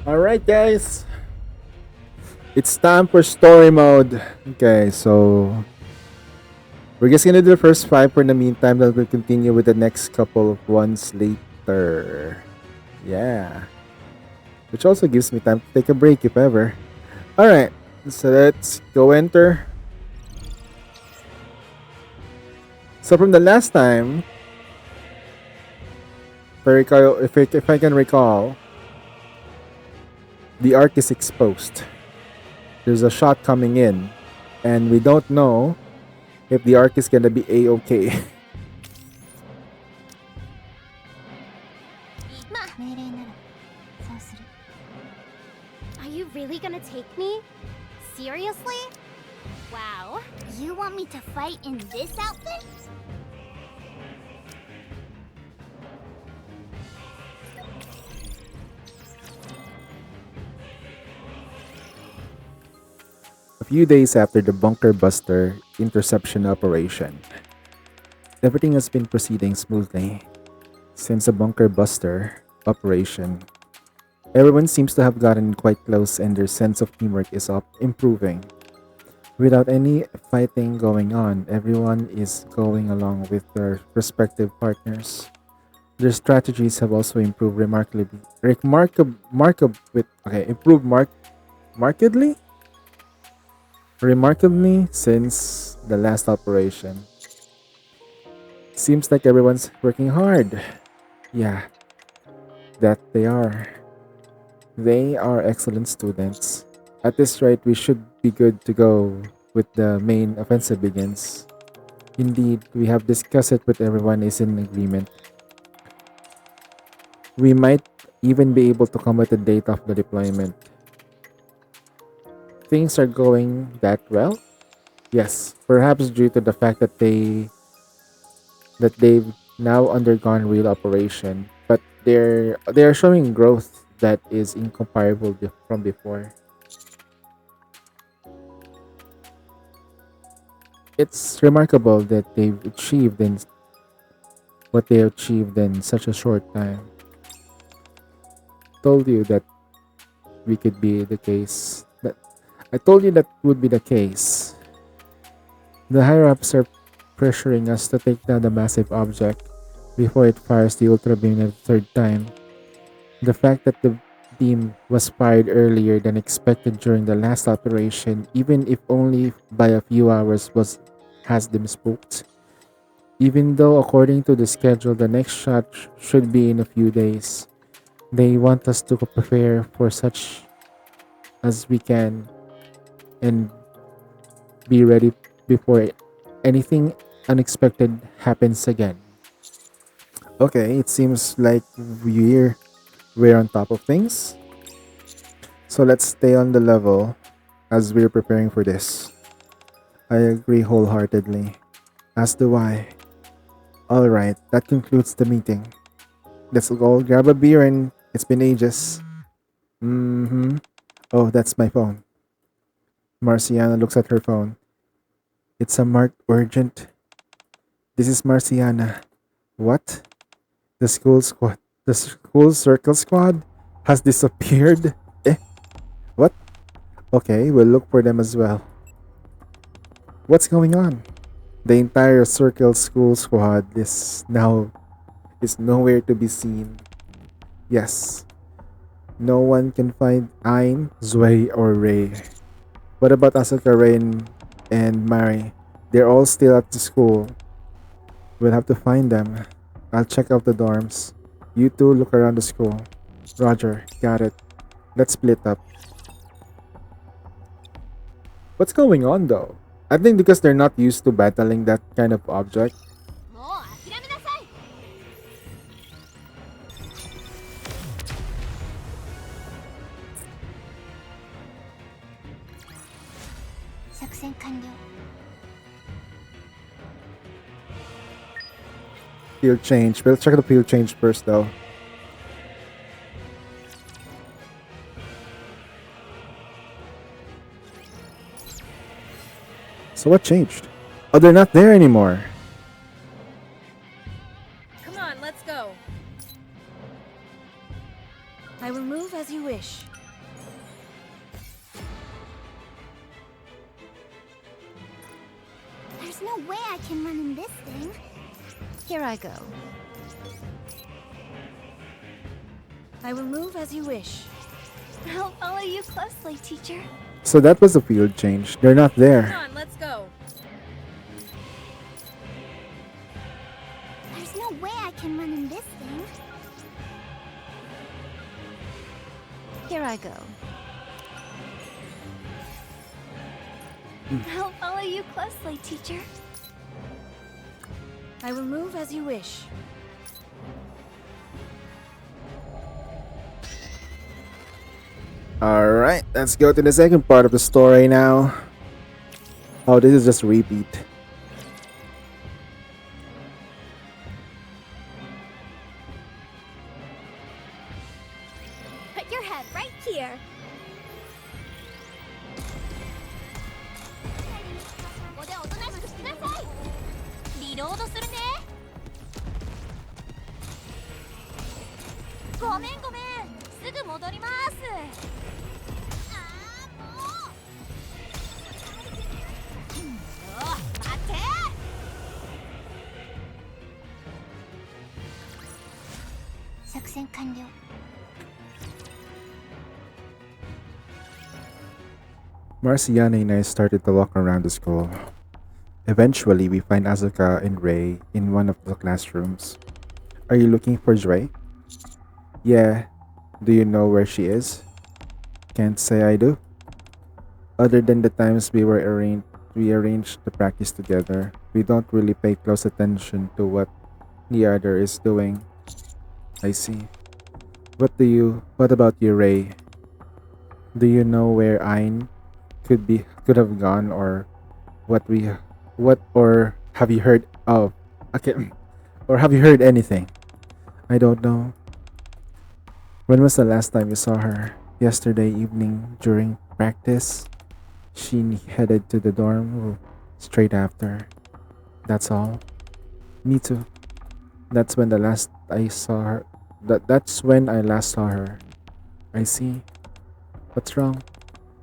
Alright, guys. It's time for story mode. Okay, so we're just gonna do the first five for the meantime. Then we'll continue with the next couple of ones later. Yeah. Which also gives me time to take a break if ever. Alright, so let's go enter. So from the last time, if I can recall, the arc is exposed. There's a shot coming in, and we don't know if the arc is gonna be a-okay. Are you really gonna take me? Seriously? Wow. You want me to fight in this outfit? A few days after the bunker buster interception operation, everything has been proceeding smoothly. Since the bunker buster operation, everyone seems to have gotten quite close and their sense of teamwork is improving. Without any fighting going on, everyone is going along with their respective partners. Their strategies have also improved markedly since the last operation. Seems like everyone's working hard. Yeah, that they are. They are excellent students. At this rate, we should be good to go with the main offensive begins. Indeed, we have discussed it with everyone is in agreement. We might even be able to come with a date of the deployment. Things are going that well? Yes, perhaps due to the fact that they've now undergone real operation, but they're showing growth that is incomparable from before. It's remarkable that they've achieved in what they achieved in such a short time. Told you that we could be the case. That I told you that would be the case. The higher ups are pressuring us to take down the massive object before it fires the ultra beam a third time. The fact that the beam was fired earlier than expected during the last operation, even if only by a few hours, was has them spooked. Even though according to the schedule the next shot should be in a few days, they want us to prepare for such as we can and be ready before anything unexpected happens again. Okay, it seems like we're on top of things. So let's stay on the level as we're preparing for this. I agree wholeheartedly. As do I. Alright, that concludes the meeting. Let's go grab a beer and it's been ages. Mm-hmm. Oh, that's my phone. Marciana looks at her phone. It's a marked urgent. This is Marciana. What? The school circle squad has disappeared? Eh? What? Okay, we'll look for them as well. What's going on? The entire circle school squad is nowhere to be seen. Yes. No one can find Ain, Zwei, or Ray. What about Asuka, Rain, and Mari? They're all still at the school. We'll have to find them. I'll check out the dorms. You two look around the school. Roger, got it. Let's split up. What's going on though? I think because they're not used to battling that kind of object. Field change. We'll check the field change first though. So what changed? Oh, they're not there anymore. Come on, let's go. I will move as you wish. no way I can run in this thing. Here I go. I will move as you wish. I'll follow you closely, teacher. So that was a field change. They're not there. On, let's go. There's no way I can run in this thing. Here I go. I'll follow you closely, teacher. I will move as you wish. Alright, let's go to the second part of the story now. Oh, this is just a repeat. Put your head right here. ここでおとなしくしなさい。リロードするね。ごめんごめん。すぐ戻ります。ああ、もう。待って。作戦完了。Marciana and I started to walk around the school. Eventually, we find Asuka and Ray in one of the classrooms. Are you looking for Ray? Yeah. Do you know where she is? Can't say I do. Other than the times we arranged to practice together, we don't really pay close attention to what the other is doing. I see. What about you, Ray? Do you know where Ain could have gone, or or have you heard of okay or have you heard anything? I don't know. When was the last time you saw her? Yesterday evening during practice. She headed to the dorm room straight after. That's all. Me too. That's when the last I saw her. That's when I last saw her. I see. What's wrong?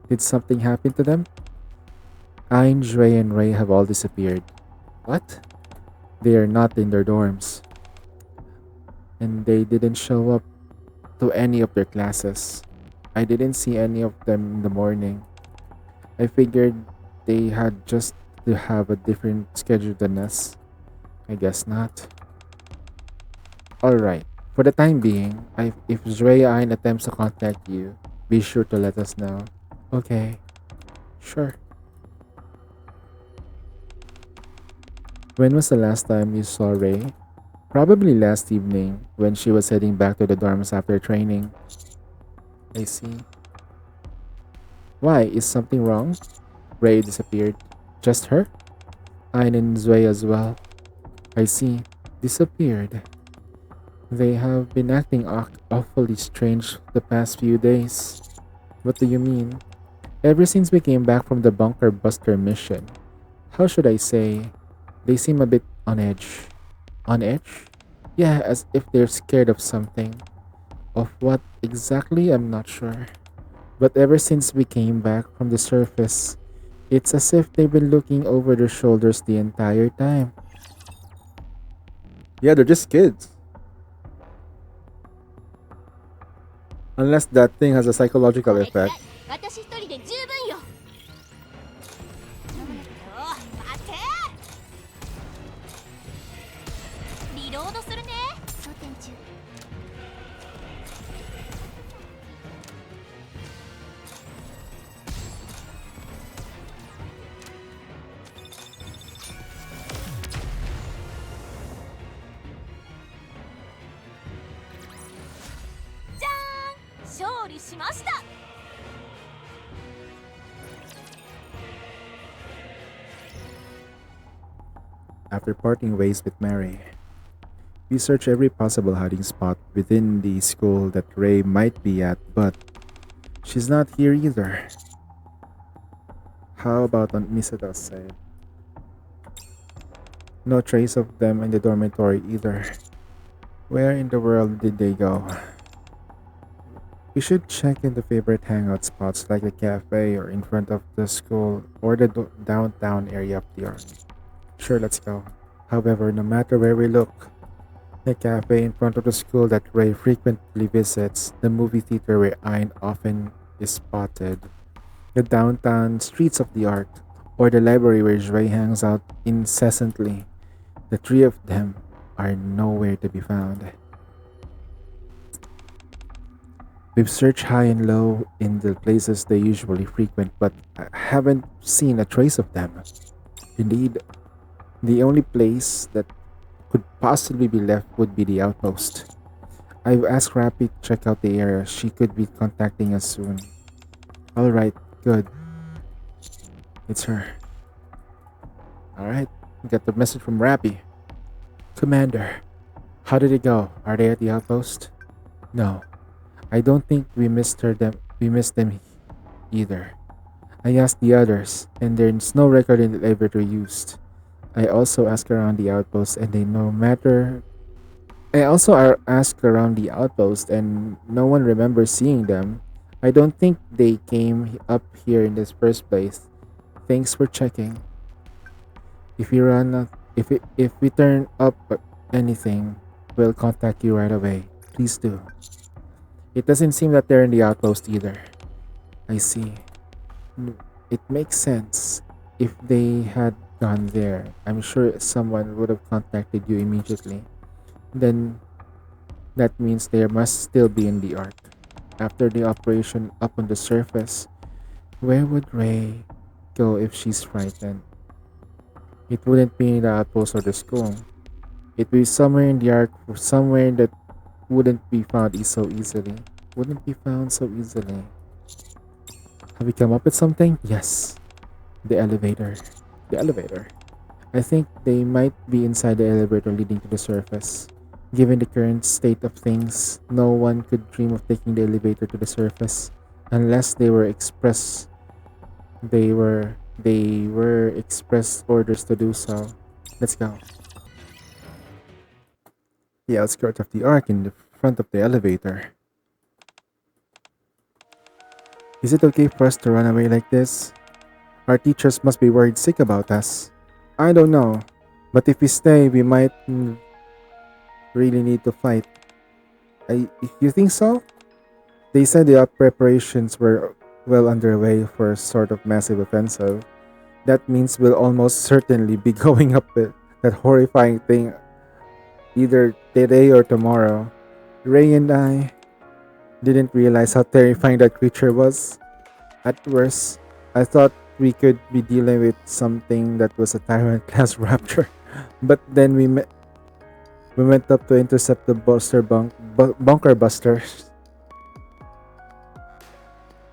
Did something happen to them? Ain, Ray, and Ray have all disappeared. What? They are not in their dorms. And they didn't show up to any of their classes. I didn't see any of them in the morning. I figured they had just to have a different schedule than us. I guess not. Alright. For the time being, if Ray Ain attempts to contact you, be sure to let us know. Okay. Sure. When was the last time you saw Ray? Probably last evening, when she was heading back to the dorms after training. I see. Why? Is something wrong? Ray disappeared. Just her? Ain and Zwei as well. I see. Disappeared. They have been acting awfully strange the past few days. What do you mean? Ever since we came back from the bunker buster mission. How should I say? They seem a bit on edge. On edge? Yeah, as if they're scared of something. Of what exactly, I'm not sure. But ever since we came back from the surface, it's as if they've been looking over their shoulders the entire time. Yeah, they're just kids. Unless that thing has a psychological effect. 私一人で十分よ。待って。リロードするね。装填中。じゃーん、勝利しました。After parting ways with Mary, we search every possible hiding spot within the school that Ray might be at, but she's not here either. How about on Misata's side? No trace of them in the dormitory either. Where in the world did they go? We should check in the favorite hangout spots like the cafe or in front of the school or the downtown area of the army. Sure, let's go. However, no matter where we look, the cafe in front of the school that Ray frequently visits, the movie theater where Ayn often is spotted, the downtown streets of the Ark, or the library where Ray hangs out incessantly, the three of them are nowhere to be found. We've searched high and low in the places they usually frequent, but I haven't seen a trace of them. Indeed, the only place that could possibly be left would be the outpost. I've asked Rappy to check out the area. She could be contacting us soon. Alright, good. It's her. Alright, we got the message from Rappy. Commander, how did it go? Are they at the outpost? No. I don't think we missed them either. I asked the others, and there's no record in the elevator used. I also asked around the outpost and they no matter I also asked around the outpost and no one remembers seeing them. I don't think they came up here in this first place. Thanks for checking. If we run if we turn up anything, we'll contact you right away. Please do. It doesn't seem that they're in the outpost either. I see. It makes sense. If they had gone there, I'm sure someone would have contacted you immediately. Then that means they must still be in the Ark. After the operation up on the surface, where would Ray go if she's frightened? It wouldn't be in the outpost or the school. It'd be somewhere in the Ark, or somewhere that wouldn't be found so easily. Wouldn't be found so easily. Have we come up with something? Yes. The elevator. The elevator. I think they might be inside the elevator leading to the surface. Given the current state of things, no one could dream of taking the elevator to the surface unless they were express orders to do so. Let's go. The outskirts of the Ark in the front of the elevator. Is it okay for us to run away like this? Our teachers must be worried sick about us. I don't know, but if we stay, we might really need to fight. You think so? They said the preparations were well underway for a sort of massive offensive. That means we'll almost certainly be going up with that horrifying thing either today or tomorrow. Ray and I didn't realize how terrifying that creature was. At worst, I thought we could be dealing with something that was a tyrant class raptor. But then we went up to intercept the bunker busters.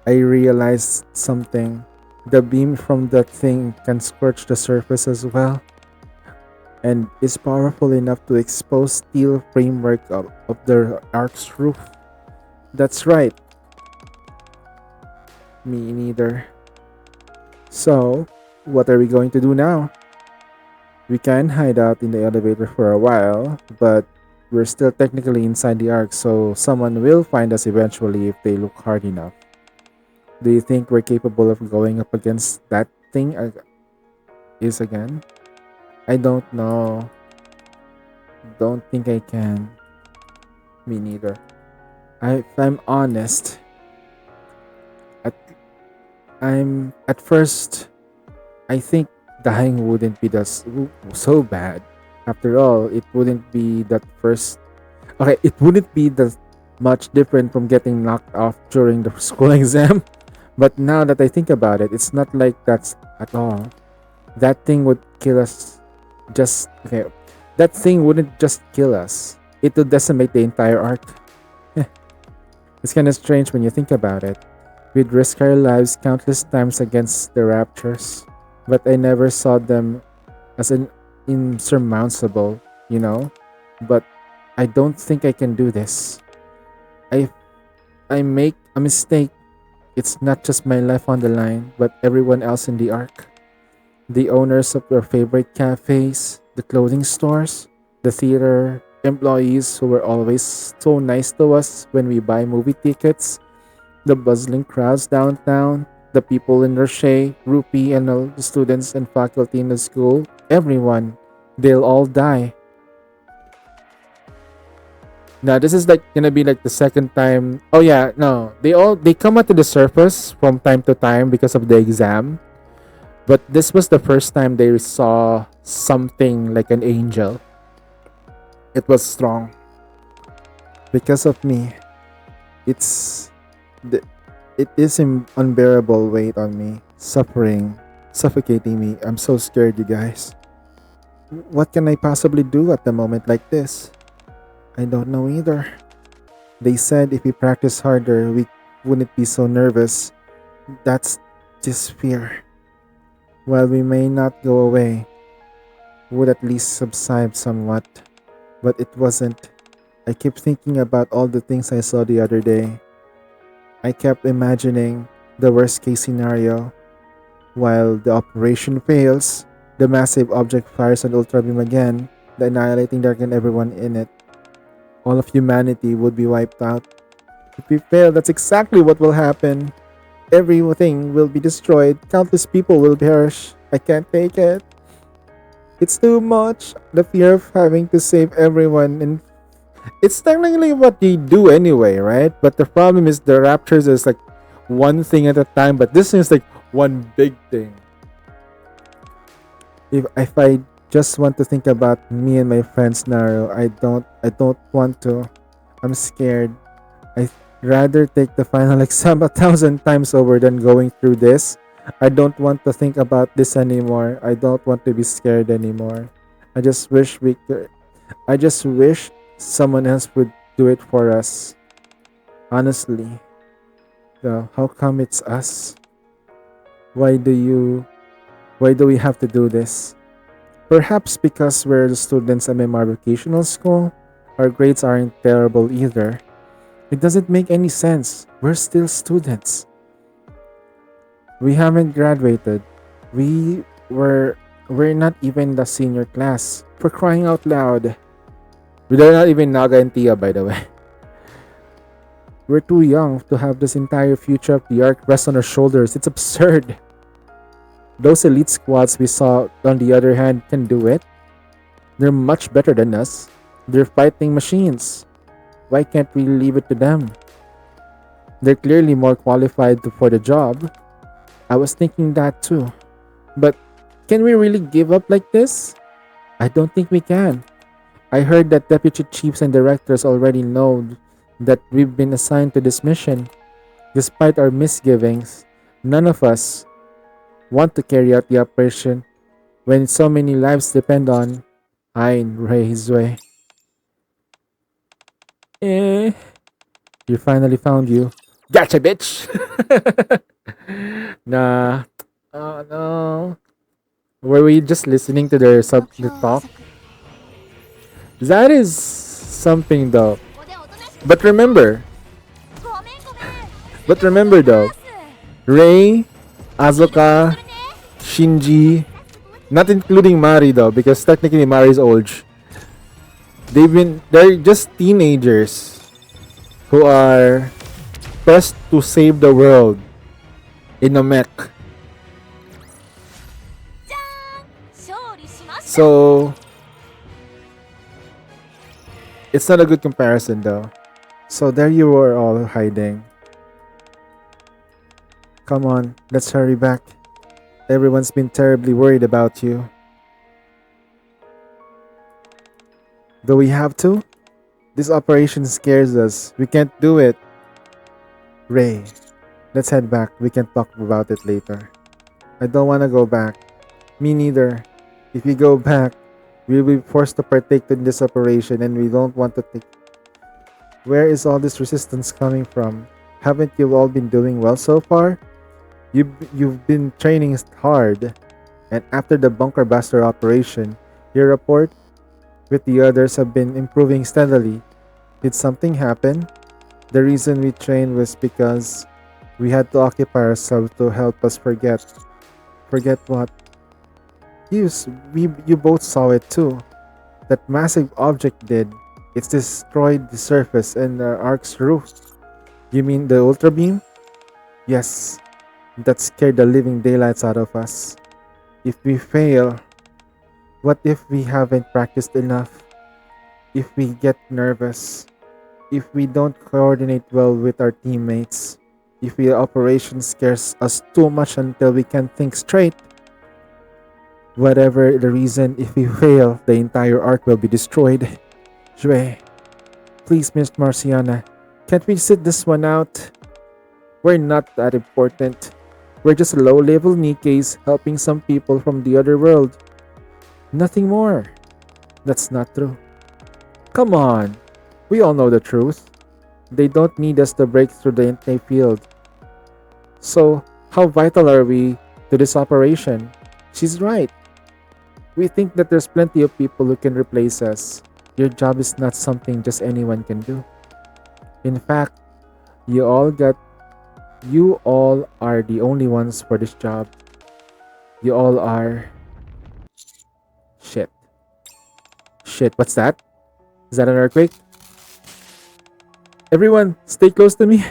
I realized something. The beam from that thing can scorch the surface as well, and is powerful enough to expose steel framework of the Ark's roof. That's right. Me neither. So, what are we going to do now? We can hide out in the elevator for a while, but we're still technically inside the Ark, so someone will find us eventually if they look hard enough. Do you think we're capable of going up against that thing is again? I don't know. Don't think I can. Me neither. If I'm honest, at at first, I think dying wouldn't be so bad. After all, it wouldn't be that first. Okay, it wouldn't be that much different from getting knocked off during the school exam. But now that I think about it, it's not like that's at all. That thing would kill us. Just okay. That thing wouldn't just kill us. It would decimate the entire Ark. It's kind of strange when you think about it. We'd risk our lives countless times against the raptors, but I never saw them as an insurmountable, you know? But I don't think I can do this. I I make a mistake. It's not just my life on the line, but everyone else in the Ark. The owners of your favorite cafes, the clothing stores, the theater employees who were always so nice to us when we buy movie tickets, the bustling crowds downtown. The people in Roche, Rupi, and all the students and faculty in the school, everyone, they'll all die. Now this is like gonna be like the second time. Oh yeah, no, they come out to the surface from time to time because of the exam, but this was the first time they saw something like an angel. It was strong because of me. It's the it is an unbearable weight on me, suffering, suffocating me. I'm so scared, you guys. What can I possibly do at the moment like this? I don't know either. They said if we practice harder, we wouldn't be so nervous. That's just fear. While we may not go away, would at least subside somewhat. But it wasn't. I kept thinking about all the things I saw the other day. I kept imagining the worst case scenario. While the operation fails, the massive object fires an ultra beam again, the annihilating darken everyone in it. All of humanity would be wiped out. If we fail, that's exactly what will happen. Everything will be destroyed. Countless people will perish. I can't take it. It's too much. The fear of having to save everyone, and it's technically what they do anyway, right? But the problem is the raptures is like one thing at a time, but this is like one big thing. If I just want to think about me and my friends now, I don't want to. I'm scared. I'd rather take the final exam 1,000 times over than going through this. I don't want to think about this anymore. I don't want to be scared anymore. I just wish we could. I just wish someone else would do it for us. Honestly, though, how come it's us? Why do you? Why do we have to do this? Perhaps because we're the students at MMR vocational school. Our grades aren't terrible either. It doesn't make any sense. We're still students. We haven't graduated. We we're not even the senior class. For crying out loud. We're not even Naga and Tia, by the way. We're too young to have this entire future of the arc rest on our shoulders. It's absurd. Those elite squads we saw, on the other hand, can do it. They're much better than us. They're fighting machines. Why can't we leave it to them? They're clearly more qualified for the job. I was thinking that too. But can we really give up like this? I don't think we can. I heard that deputy chiefs and directors already know that we've been assigned to this mission. Despite our misgivings, none of us want to carry out the operation when so many lives depend on Ein Reizwe. Eh, you finally found you. Gotcha, bitch! Nah. Oh no. Were we just listening to their the talk? That is something though. But remember, but remember though, Rei, Azuka, Shinji, not including Mari though, because technically Mari's old. They're just teenagers who are pressed to save the world in a mech. So it's not a good comparison though. So there you were all hiding. Come on, let's hurry back. Everyone's been terribly worried about you. Do we have to? This operation scares us. We can't do it. Ray, let's head back. We can talk about it later. I don't want to go back. Me neither. If we go back, we'll be forced to partake in this operation and we don't want to take. Where is all this resistance coming from? Haven't you all been doing well so far? You've been training hard. And after the bunker buster operation, your report with the others have been improving steadily. Did something happen? The reason we trained was because we had to occupy ourselves to help us forget. Forget what? You both saw it too. That massive object did. It's destroyed the surface and our ark's roof. You mean the ultra beam? Yes. that scared the living daylights out of us. If we fail, what if we haven't practiced enough? If we get nervous? If we don't coordinate well with our teammates? If the operation scares us too much until we can't think straight? Whatever the reason, if we fail, the entire arc will be destroyed. Jue, please, Miss Marciana, can't we sit this one out? We're not that important. We're just low-level Nikkeis helping some people from the other world. Nothing more. That's not true. Come on. We all know the truth. They don't need us to break through the entire field. So, how vital are we to this operation? She's right. We think that there's plenty of people who can replace us. Your job is not something just anyone can do. In fact, you all are the only ones for this job. You all are. Shit. Shit, what's that? Is that an earthquake? Everyone, stay close to me.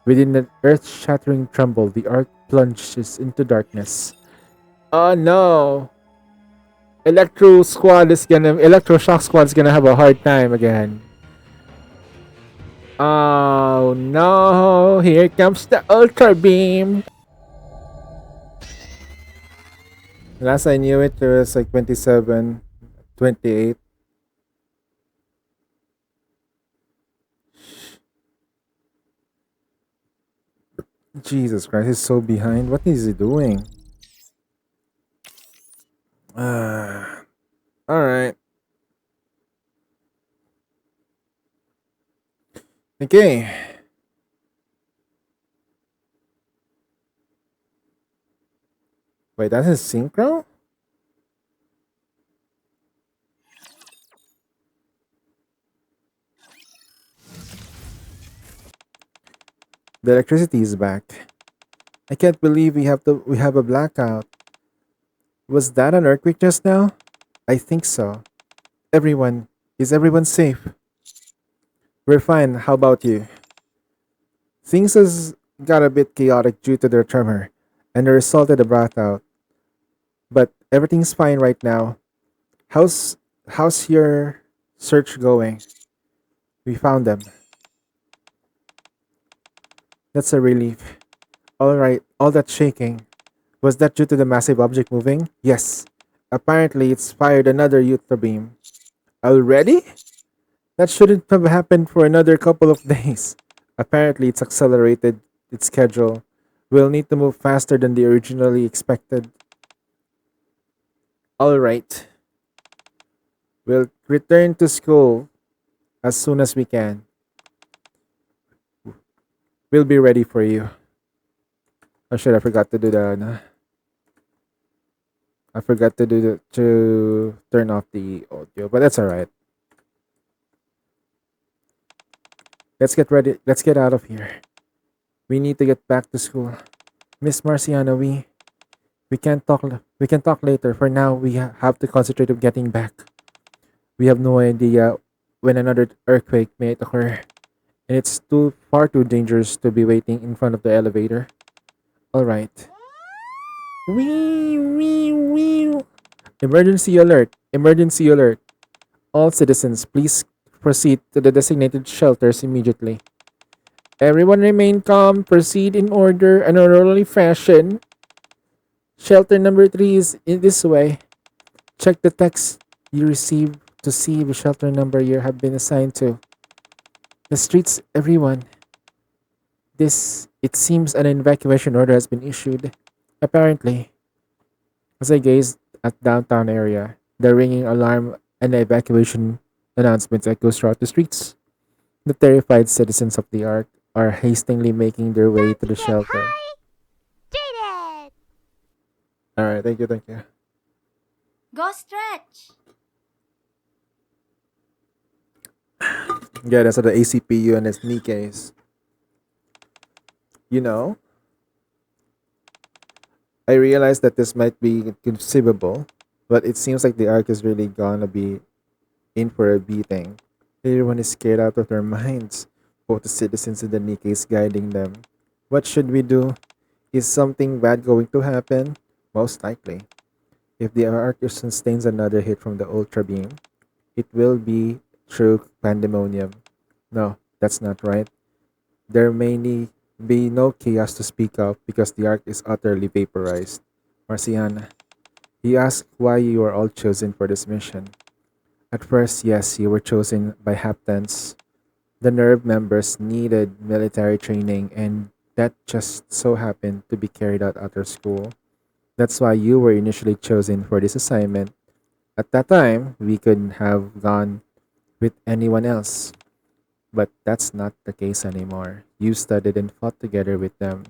Within an earth-shattering tremble, the arc plunges into darkness. Oh no! Electroshock Squad is gonna have a hard time again. Oh no! Here comes the Ultra Beam! Last I knew it was like 27, 28. Jesus Christ, he's so behind. What is he doing? Alright. Okay. Wait, that's his synchro? The electricity is back. I can't believe we have a blackout. Was that an earthquake just now? I think so. Is everyone safe? We're fine. How about you? Things has got a bit chaotic due to the tremor and the result of the blackout. But everything's fine right now. How's your search going? We found them. That's a relief. Alright, all that shaking. Was that due to the massive object moving? Yes. Apparently it's fired another ultra beam. Already? That shouldn't have happened for another couple of days. Apparently it's accelerated its schedule. We'll need to move faster than they originally expected. Alright. We'll return to school as soon as we can. We'll be ready for you. Oh shit, I forgot to do that. I forgot to turn off the audio, but that's alright. Let's get ready. Let's get out of here. We need to get back to school. Miss Marciano, we can talk later. For now, we have to concentrate on getting back. We have no idea when another earthquake may occur, and it's far too dangerous to be waiting in front of the elevator. All right. Wee wee wee. Emergency alert! Emergency alert! All citizens, please proceed to the designated shelters immediately. Everyone remain calm. Proceed in order and orderly fashion. Shelter number 3 is in this way. Check the text you received to see the shelter number you have been assigned to. The streets, everyone. It seems an evacuation order has been issued. Apparently, as I gazed at downtown area, the ringing alarm and the evacuation announcements echoes throughout the streets. The terrified citizens of the Ark are hastily making their way to the shelter. Jaden! Alright, thank you, thank you. Go stretch. Yeah, that's the ACPU and its Nikke's. You know, I realize that this might be conceivable, but it seems like the Ark is really gonna be in for a beating. Everyone is scared out of their minds, both the citizens and the Nikke's guiding them. What should we do? Is something bad going to happen? Most likely. If the arc sustains another hit from the Ultra Beam, it will be true pandemonium. No, that's not right. There may be no chaos to speak of because the arc is utterly vaporized. Marciana, you asked why you were all chosen for this mission. At first, yes, you were chosen by Haptans. The nerve members needed military training, and that just so happened to be carried out at our school. That's why you were initially chosen for this assignment. At that time, we could have gone with anyone else, but that's not the case anymore. You studied and fought together with them,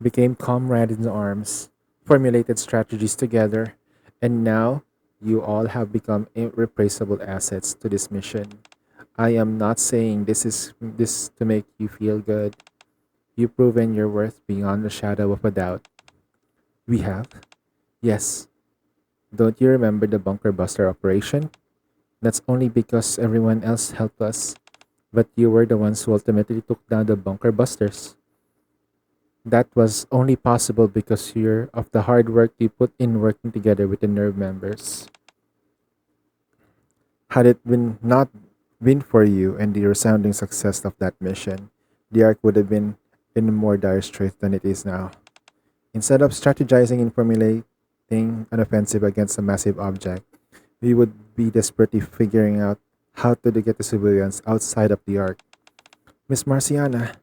became comrades in arms, formulated strategies together, and now you all have become irreplaceable assets to this mission. I am not saying this to make you feel good. You've proven your worth beyond a shadow of a doubt. We have? Yes. Don't you remember the bunker buster operation? That's only because everyone else helped us. But you were the ones who ultimately took down the bunker busters. That was only possible because you're of the hard work you put in working together with the nerve members. Had it been for you and the resounding success of that mission, the Ark would have been in a more dire straits than it is now. Instead of strategizing and formulating an offensive against a massive object, we would be desperately figuring out how to get the civilians outside of the Ark. Miss Marciana,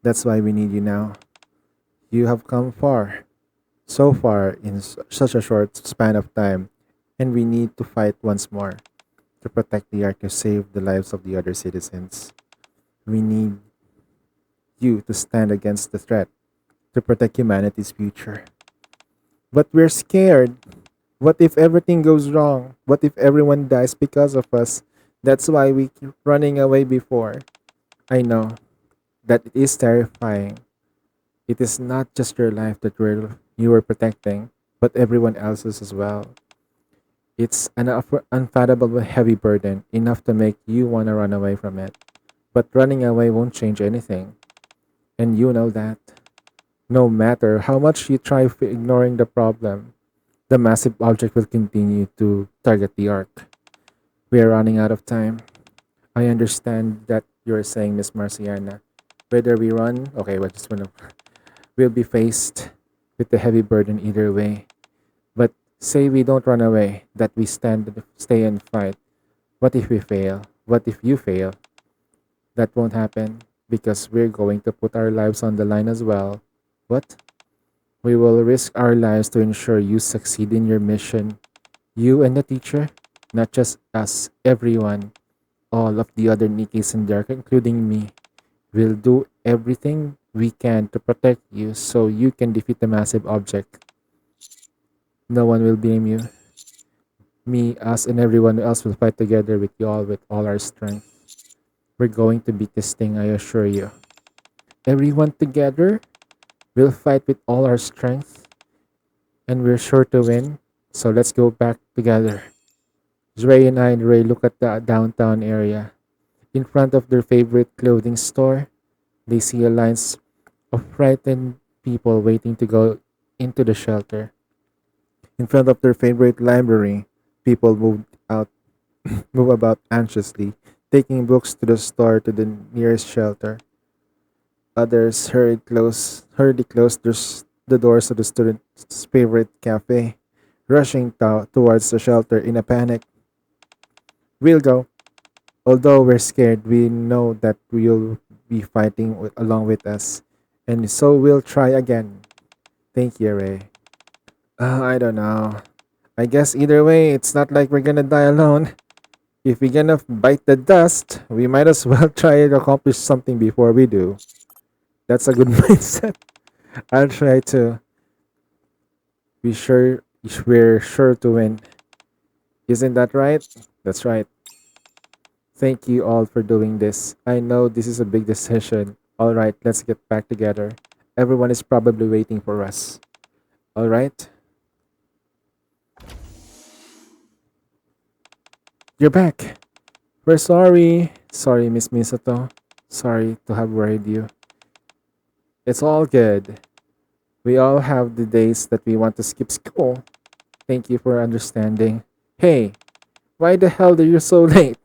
that's why we need you now. You have come far, so far in such a short span of time, and we need to fight once more to protect the Ark to save the lives of the other citizens. We need you to stand against the threat to protect humanity's future. But we're scared. What if everything goes wrong? What if everyone dies because of us? That's why we keep running away before. I know that it is terrifying. It is not just your life that you were protecting, but everyone else's as well. It's an unfathomable heavy burden, enough to make you want to run away from it. But running away won't change anything. And you know that. No matter how much you try ignoring the problem, the massive object will continue to target the ark. We are running out of time. I understand that you're saying, Miss Marciana. Whether we run, okay, well, just wanna, we'll be faced with the heavy burden either way. But say we don't run away, that we stay and fight. What if we fail? What if you fail? That won't happen because we're going to put our lives on the line as well. What? We will risk our lives to ensure you succeed in your mission. You and the teacher, not just us, everyone, all of the other Nikis in there, including me, will do everything we can to protect you so you can defeat the massive object. No one will blame you. Me, us, and everyone else will fight together with you all with all our strength. We're going to beat this thing, I assure you. Everyone together will fight with all our strength, and we're sure to win. So let's go back together. Ray and I and Ray look at the downtown area. In front of their favorite clothing store, they see a lines of frightened people waiting to go into the shelter. In front of their favorite library, people move about anxiously, taking books to the store to the nearest shelter. Others hurriedly close the doors of the student's favorite cafe, rushing towards the shelter in a panic. We'll go. Although we're scared, we know that you'll be fighting along with us, and so we'll try again. Thank you, Ray. I don't know. I guess either way, it's not like we're gonna die alone. If we're gonna bite the dust, we might as well try to accomplish something before we do. That's a good mindset. I'll try to be sure we're sure to win. Isn't that right? That's right. Thank you all for doing this. I know this is a big decision. Alright, let's get back together. Everyone is probably waiting for us. Alright? You're back. We're sorry. Sorry, Miss Misato. Sorry to have worried you. It's all good. We all have the days that we want to skip school. Thank you for understanding. Hey, why the hell are you so late?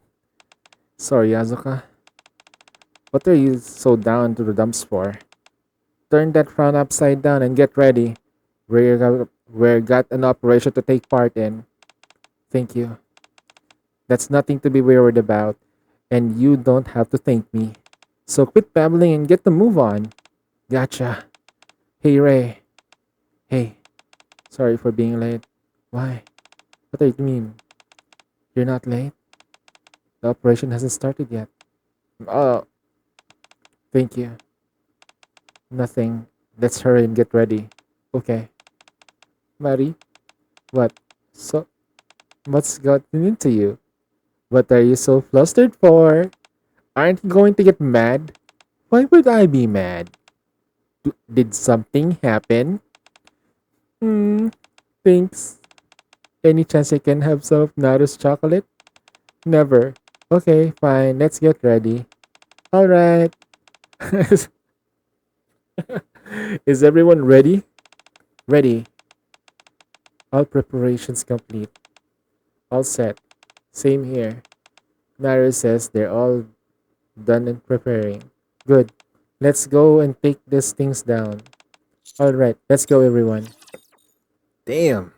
Sorry, Azuka. What are you so down to the dumps for? Turn that frown upside down and get ready. We're got an operation to take part in. Thank you. That's nothing to be worried about, and you don't have to thank me. So quit babbling and get the move on. Gotcha. Hey, Ray. Hey, sorry for being late. Why? What do you mean? You're not late? The operation hasn't started yet. Oh, thank you. Nothing. Let's hurry and get ready. Okay. Mari, what? So, what's gotten into you? What are you so flustered for? Aren't you going to get mad? Why would I be mad? Did something happen? Hmm, thanks. Any chance I can have some of Naru's chocolate? Never. Okay, fine. Let's get ready. Alright. Is everyone ready? Ready. All preparations complete. All set. Same here. Naru says they're all done and preparing. Good. Let's go and take these things down. Alright, let's go everyone. Damn.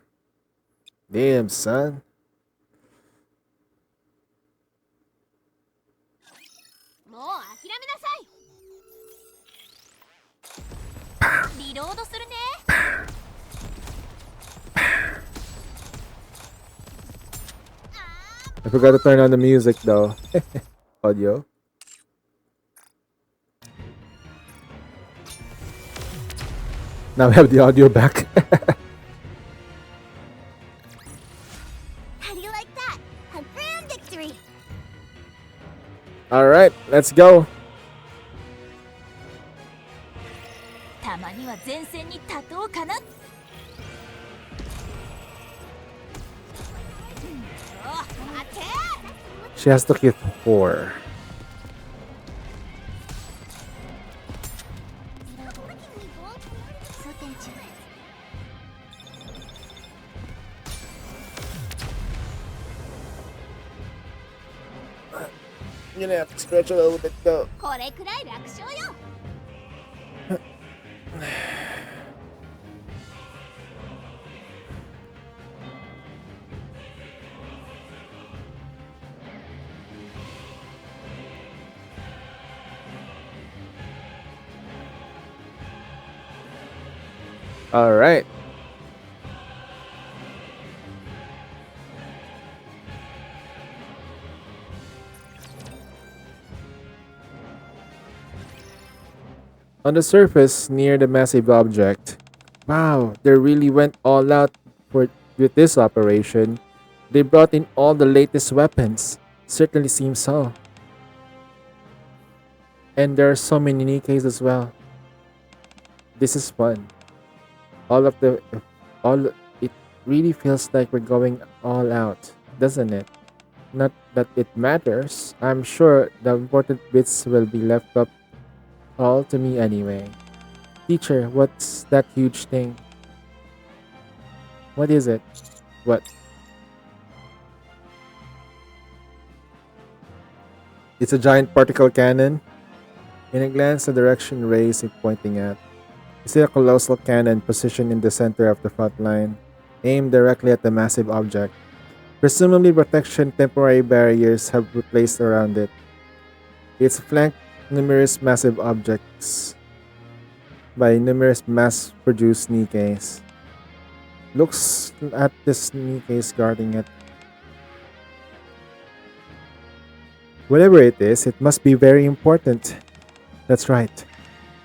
Damn, son. もう諦めなさい。リロードするね。I forgot to turn on the music though. Audio. Now we have the audio back. How do you like that? A grand victory! Alright, let's go. たまには前線に立とうかな。待て。 She has to hit 4. You're gonna have to stretch a little bit though. これくらい楽勝よ。Alright. On the surface, near the massive object. Wow, they really went all out with this operation. They brought in all the latest weapons. Certainly seems so. And there are so many Nikke's as well. This is fun. All it really feels like we're going all out, doesn't it? Not that it matters. I'm sure the important bits will be left up all to me anyway. Teacher, what's that huge thing? What is it? What? It's a giant particle cannon. In a glance, the direction Ray is pointing at. You see a colossal cannon positioned in the center of the front line, aimed directly at the massive object. Presumably protection temporary barriers have been placed around it. It's flanked numerous massive objects by numerous mass-produced Nikke's. Looks at this Nikke's guarding it. Whatever it is, it must be very important. That's right.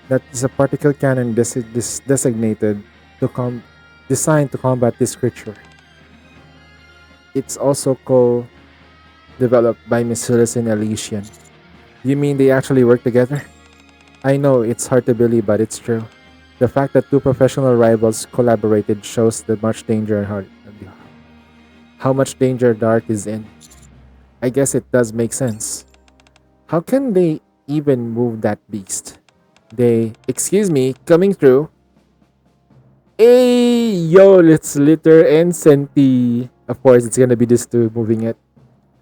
That is a particle cannon designated to designed to combat this creature. It's also co-developed by Miss Hillis and Elysian. You mean they actually work together? I know it's hard to believe, but it's true. The fact that two professional rivals collaborated shows how much danger Dark is in. I guess it does make sense. How can they even move that beast? Excuse me, coming through. Hey, yo, let's litter and Senti. Of course, it's gonna be these two moving it.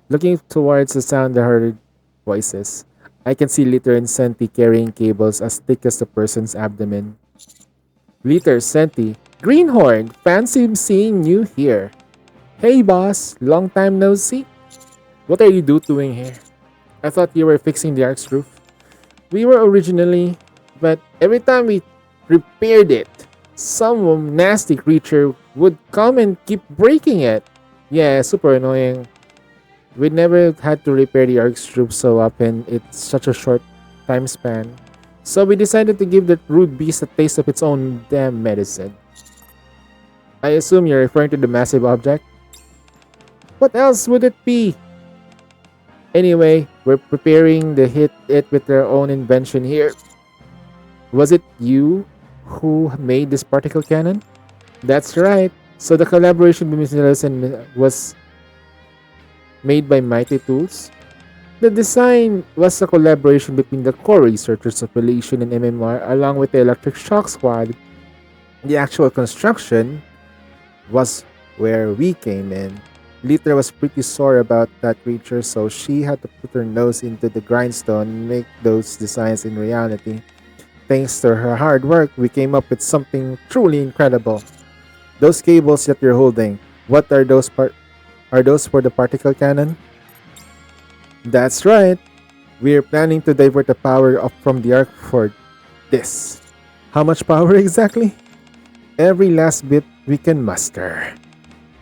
Looking towards the sound, I heard voices. I can see Litter and Senti carrying cables as thick as the person's abdomen. Litter, Senti, Greenhorn, fancy seeing you here. Hey, boss, long time no see. What are you doing here? I thought you were fixing the ark's roof. We were originally, but every time we repaired it, some nasty creature would come and keep breaking it. Yeah, super annoying. We never had to repair the ark's roof so often. It's such a short time span. So we decided to give that rude beast a taste of its own damn medicine. I assume you're referring to the massive object? What else would it be? Anyway, we're preparing to hit it with our own invention here. Was it you who made this particle cannon? That's right. So the collaboration between us was made by Mighty Tools. The design was a collaboration between the core researchers of Relation and MMR along with the Electric Shock Squad. The actual construction was where we came in. Lita was pretty sore about that creature, so she had to put her nose into the grindstone and make those designs in reality. Thanks to her hard work, we came up with something truly incredible. Those cables that you're holding, what are those are those for the particle cannon? That's right. We're planning to divert the power up from the arc for this. How much power exactly? Every last bit we can muster.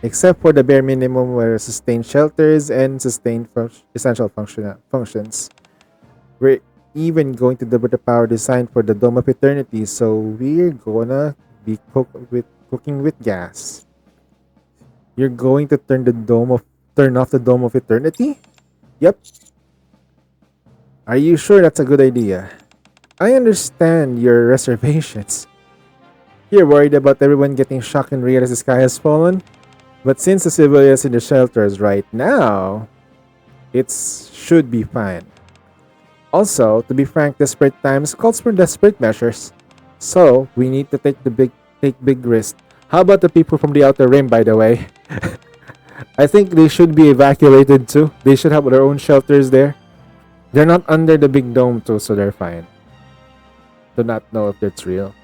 Except for the bare minimum where sustain shelters and sustain essential functions. We're even going to double the power designed for the Dome of Eternity, so we're gonna be cooking with gas. You're going to turn off the Dome of Eternity? Yep. Are you sure that's a good idea? I understand your reservations. You're worried about everyone getting shocked and realize the sky has fallen? But since the civilians in the shelters right now, it should be fine. Also, to be frank, desperate times calls for desperate measures. So, we need to take big risks. How about the people from the outer rim, by the way? I think they should be evacuated too. They should have their own shelters there. They're not under the big dome too, so they're fine. Do not know if it's real.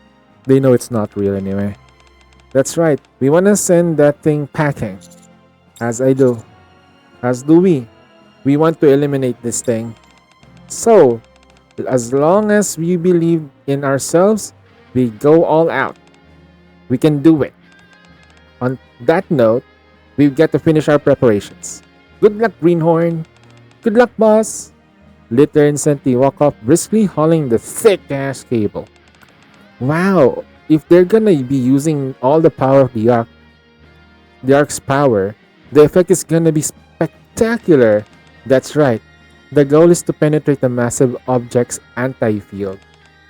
They know it's not real anyway. That's right. We want to send that thing packing. As I do. As do we. We want to eliminate this thing. So, as long as we believe in ourselves, we go all out. We can do it. On that note, we've got to finish our preparations. Good luck, Greenhorn. Good luck, boss. Litter and Senti walk off briskly, hauling the thick-ass cable. Wow, if they're gonna be using all the power of the ark's power, the effect is gonna be spectacular. That's right. The goal is to penetrate the massive object's anti-field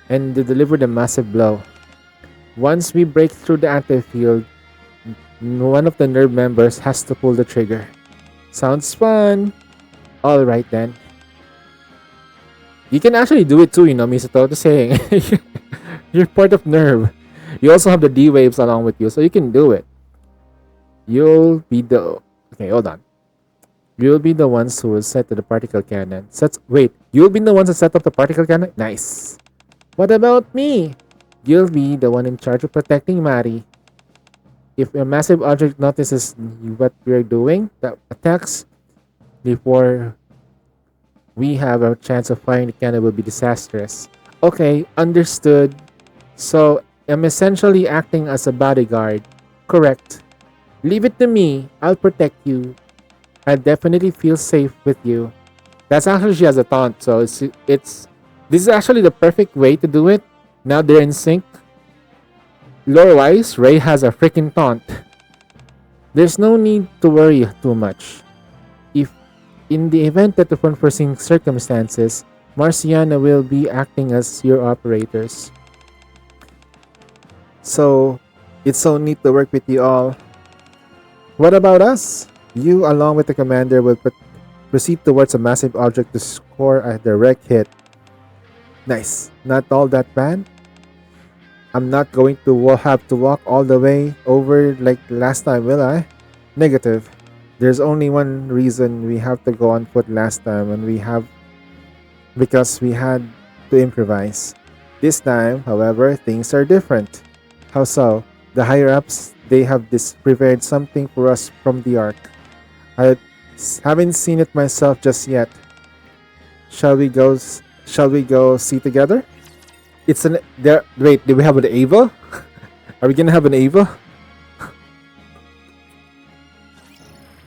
and to deliver the massive blow. Once we break through the anti-field, one of the nerve members has to pull the trigger. Sounds fun. Alright then. You can actually do it too, Misato. Just saying. You're part of nerve. You also have the D-waves along with you, so you can do it. You'll be the... Okay, hold on. You'll be the ones who will set to the particle cannon. You'll be the ones who set up the particle cannon? Nice. What about me? You'll be the one in charge of protecting Mari. If a massive object notices what we're doing, that attacks before we have a chance of firing the cannon will be disastrous. Okay, understood. So, I'm essentially acting as a bodyguard. Correct. Leave it to me. I'll protect you. I definitely feel safe with you. That's actually she has a taunt, so it's this is actually the perfect way to do it. Now they're in sync. Lore-wise, Ray has a freaking taunt. There's no need to worry too much. If in the event that of unforeseen circumstances, Marciana will be acting as your operators. So, it's so neat to work with you all. What about us? You, along with the commander, will proceed towards a massive object to score a direct hit. Nice. Not all that bad. I'm not going to have to walk all the way over like last time, will I? Negative. There's only one reason we have to go on foot last time, and because we had to improvise. This time, however, things are different. How so? The higher ups, they have prepared something for us from the ark. I haven't seen it myself just yet. Shall we go? Shall we go see together? It's an there. Wait, do we have an Ava? Are we gonna have an Ava?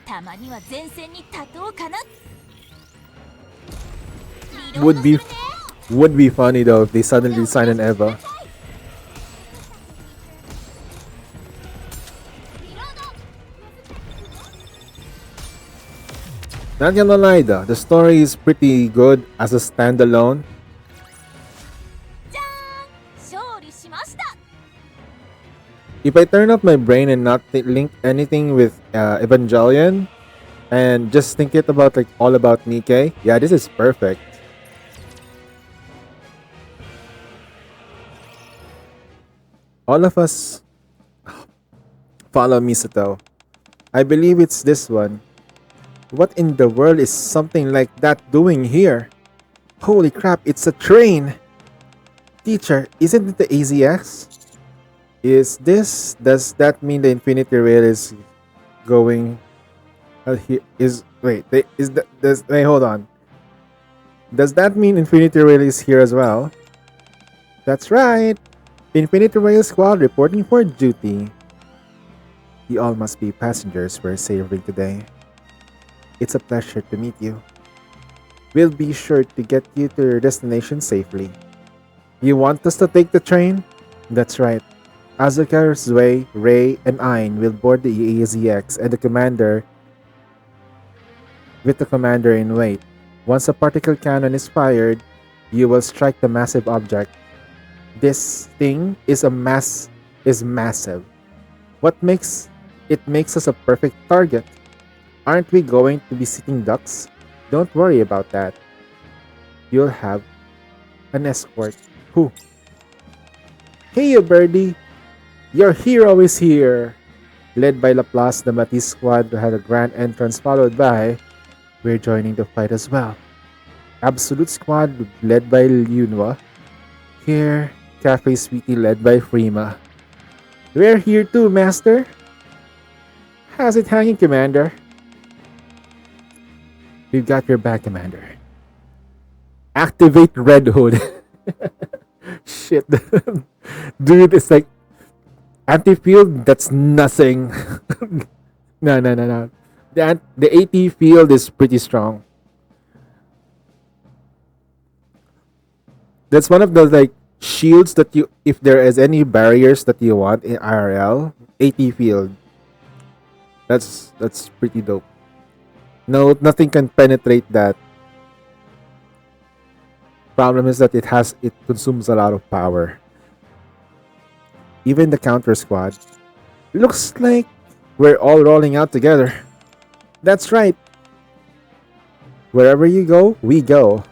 たまには前線に立とうかな。リロー Would ドす be るね。 would be funny though if they suddenly sign an Eva. リロード。 Not gonna lie though, the story is pretty good as a standalone. じゃーん、勝利しました。 If I turn off my brain and not link anything with Evangelion and just think it about like all about Nikke, yeah, this is perfect. All of us follow Misato. I believe it's this one. What in the world is something like that doing here? Holy crap, it's a train! Teacher, isn't it the AZX? Does that mean the Infinity Rail is going wait, hold on. Does that mean Infinity Rail is here as well? That's right. Infinity Rail Squad reporting for duty. You all must be passengers we're sailing today. It's a pleasure to meet you. We'll be sure to get you to your destination safely. You want us to take the train? That's right. Asuka, Zwei, Rei, and Ain will board the AZX and the commander in wait. Once a particle cannon is fired, you will strike the massive object. This thing is massive. What makes us a perfect target? Aren't we going to be sitting ducks? Don't worry about that. You'll have an escort. Who? Hey, you birdie! Your hero is here! Led by Laplace, the Matisse squad had a grand entrance followed by... We're joining the fight as well. Absolute squad led by Yunwa. Here, Cafe Sweetie led by Frima. We're here too, Master! How's it hanging, Commander? We've got your back, Commander. Activate Red Hood. Shit. Dude, it's like anti-field, that's nothing. No. The AT field is pretty strong. That's one of the like shields that you, if there is any barriers that you want in IRL, AT field. That's pretty dope. No, nothing can penetrate that. Problem is that it consumes a lot of power. Even the counter squad. Looks like we're all rolling out together. That's right. Wherever you go, we go.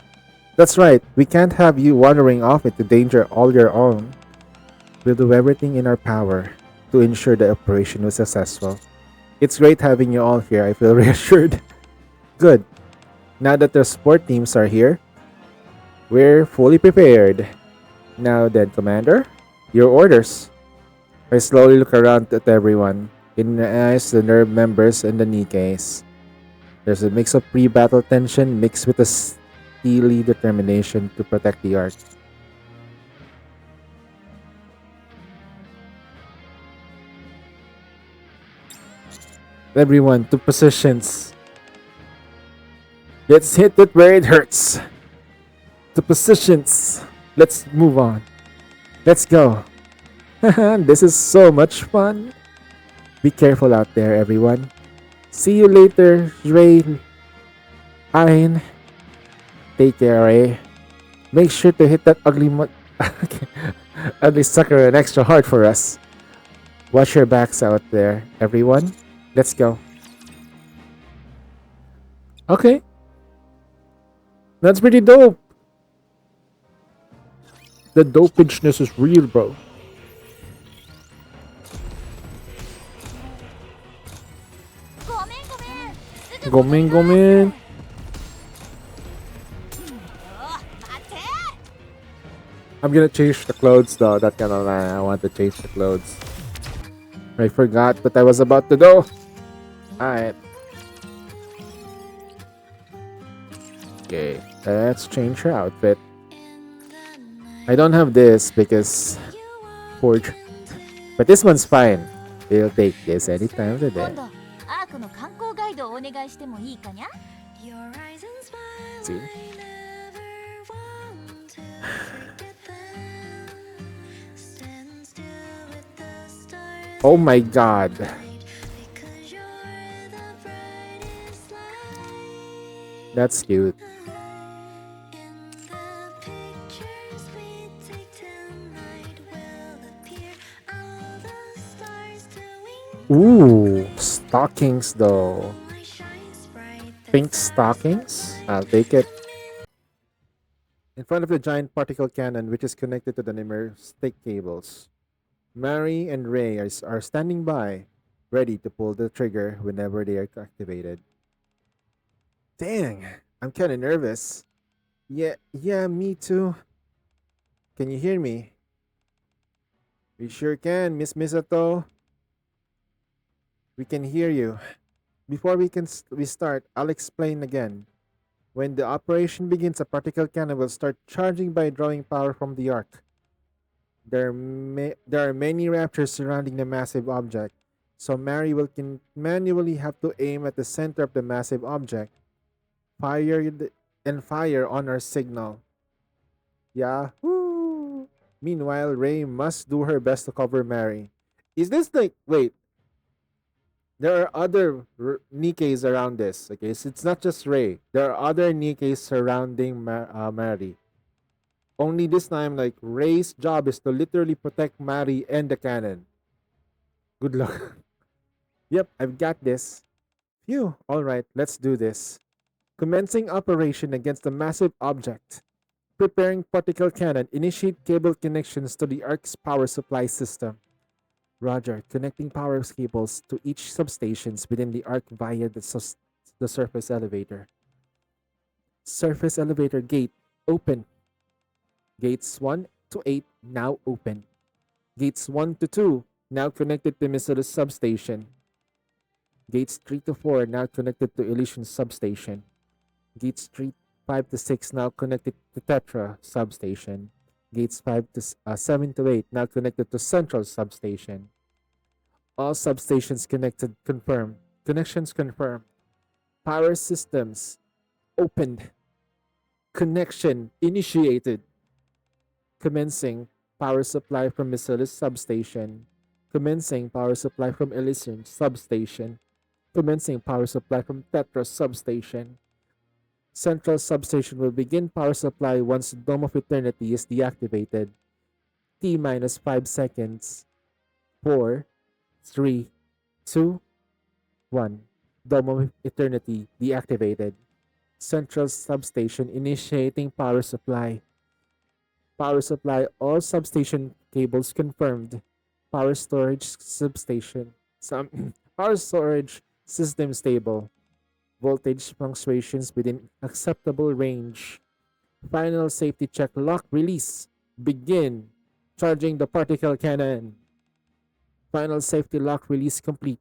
That's right. We can't have you wandering off into danger all your own. We'll do everything in our power to ensure the operation was successful. It's great having you all here. I feel reassured. Good. Now that the sport teams are here, we're fully prepared. Now then, Commander, your orders. I slowly look around at everyone. In my eyes, the nerve members and the Nikkes. There's a mix of pre-battle tension mixed with a steely determination to protect the Ark. Everyone to positions. Let's hit it where it hurts. To positions. Let's move on. Let's go. This is so much fun. Be careful out there, everyone. See you later, Ray. Ain. Take care, Ray. Make sure to hit that ugly sucker an extra hard for us. Watch your backs out there, everyone. Let's go. Okay. That's pretty dope. The dopageness is real, bro. Gomen, gomen. I'm gonna change the clothes though. That kind of lie. I want to change the clothes. I forgot what I was about to do. Alright. Okay. Let's change her outfit. I don't have this because forge. But this one's fine. We'll take this anytime of the day. 今度アークの観光ガイドをお願いしてもいいかにゃ。 See? Oh my god. That's cute. Ooh, stockings though. Pink stockings? I'll take it. In front of the giant particle cannon, which is connected to the Nimmer stick cables, Mary and Ray are standing by, ready to pull the trigger whenever they are activated. Dang, I'm kind of nervous. Yeah, me too. Can you hear me? We sure can, Miss Misato. We can hear you. Before we start, I'll explain again. When the operation begins, a particle cannon will start charging by drawing power from the arc. There are many raptors surrounding the massive object, so Mary will manually have to aim at the center of the massive object. Fire on our signal. Yahoo! Meanwhile, Ray must do her best to cover Mary. Is this like wait? There are other Nikkes around this. Okay, so it's not just Ray. There are other Nikkes surrounding Mary. Only this time, like Ray's job is to literally protect Mary and the cannon. Good luck. Yep, I've got this. Phew. All right, let's do this. Commencing operation against the massive object. Preparing particle cannon. Initiate cable connections to the ARC's power supply system. Roger. Connecting power cables to each substations within the ARC via the surface elevator. Surface elevator gate open. Gates 1 to 8 now open. Gates 1 to 2 now connected to Missile substation. Gates 3 to 4 now connected to Elysian substation. Gates 5 to 6 now connected to Tetra substation. Gates 7 to 8 now connected to Central substation. All substations connected confirmed. Connections confirmed. Power systems opened. Connection initiated. Commencing power supply from Missile substation. Commencing power supply from Elysian substation. Commencing power supply from Tetra substation. Central substation will begin power supply once Dome of Eternity is deactivated. T minus 5 seconds. 4, 3, 2, 1. Dome of Eternity deactivated. Central substation initiating power supply. Power supply, all substation cables confirmed. Power storage substation. Power storage system stable. Voltage fluctuations within acceptable range. Final safety check lock release. Begin charging the particle cannon. Final safety lock release complete.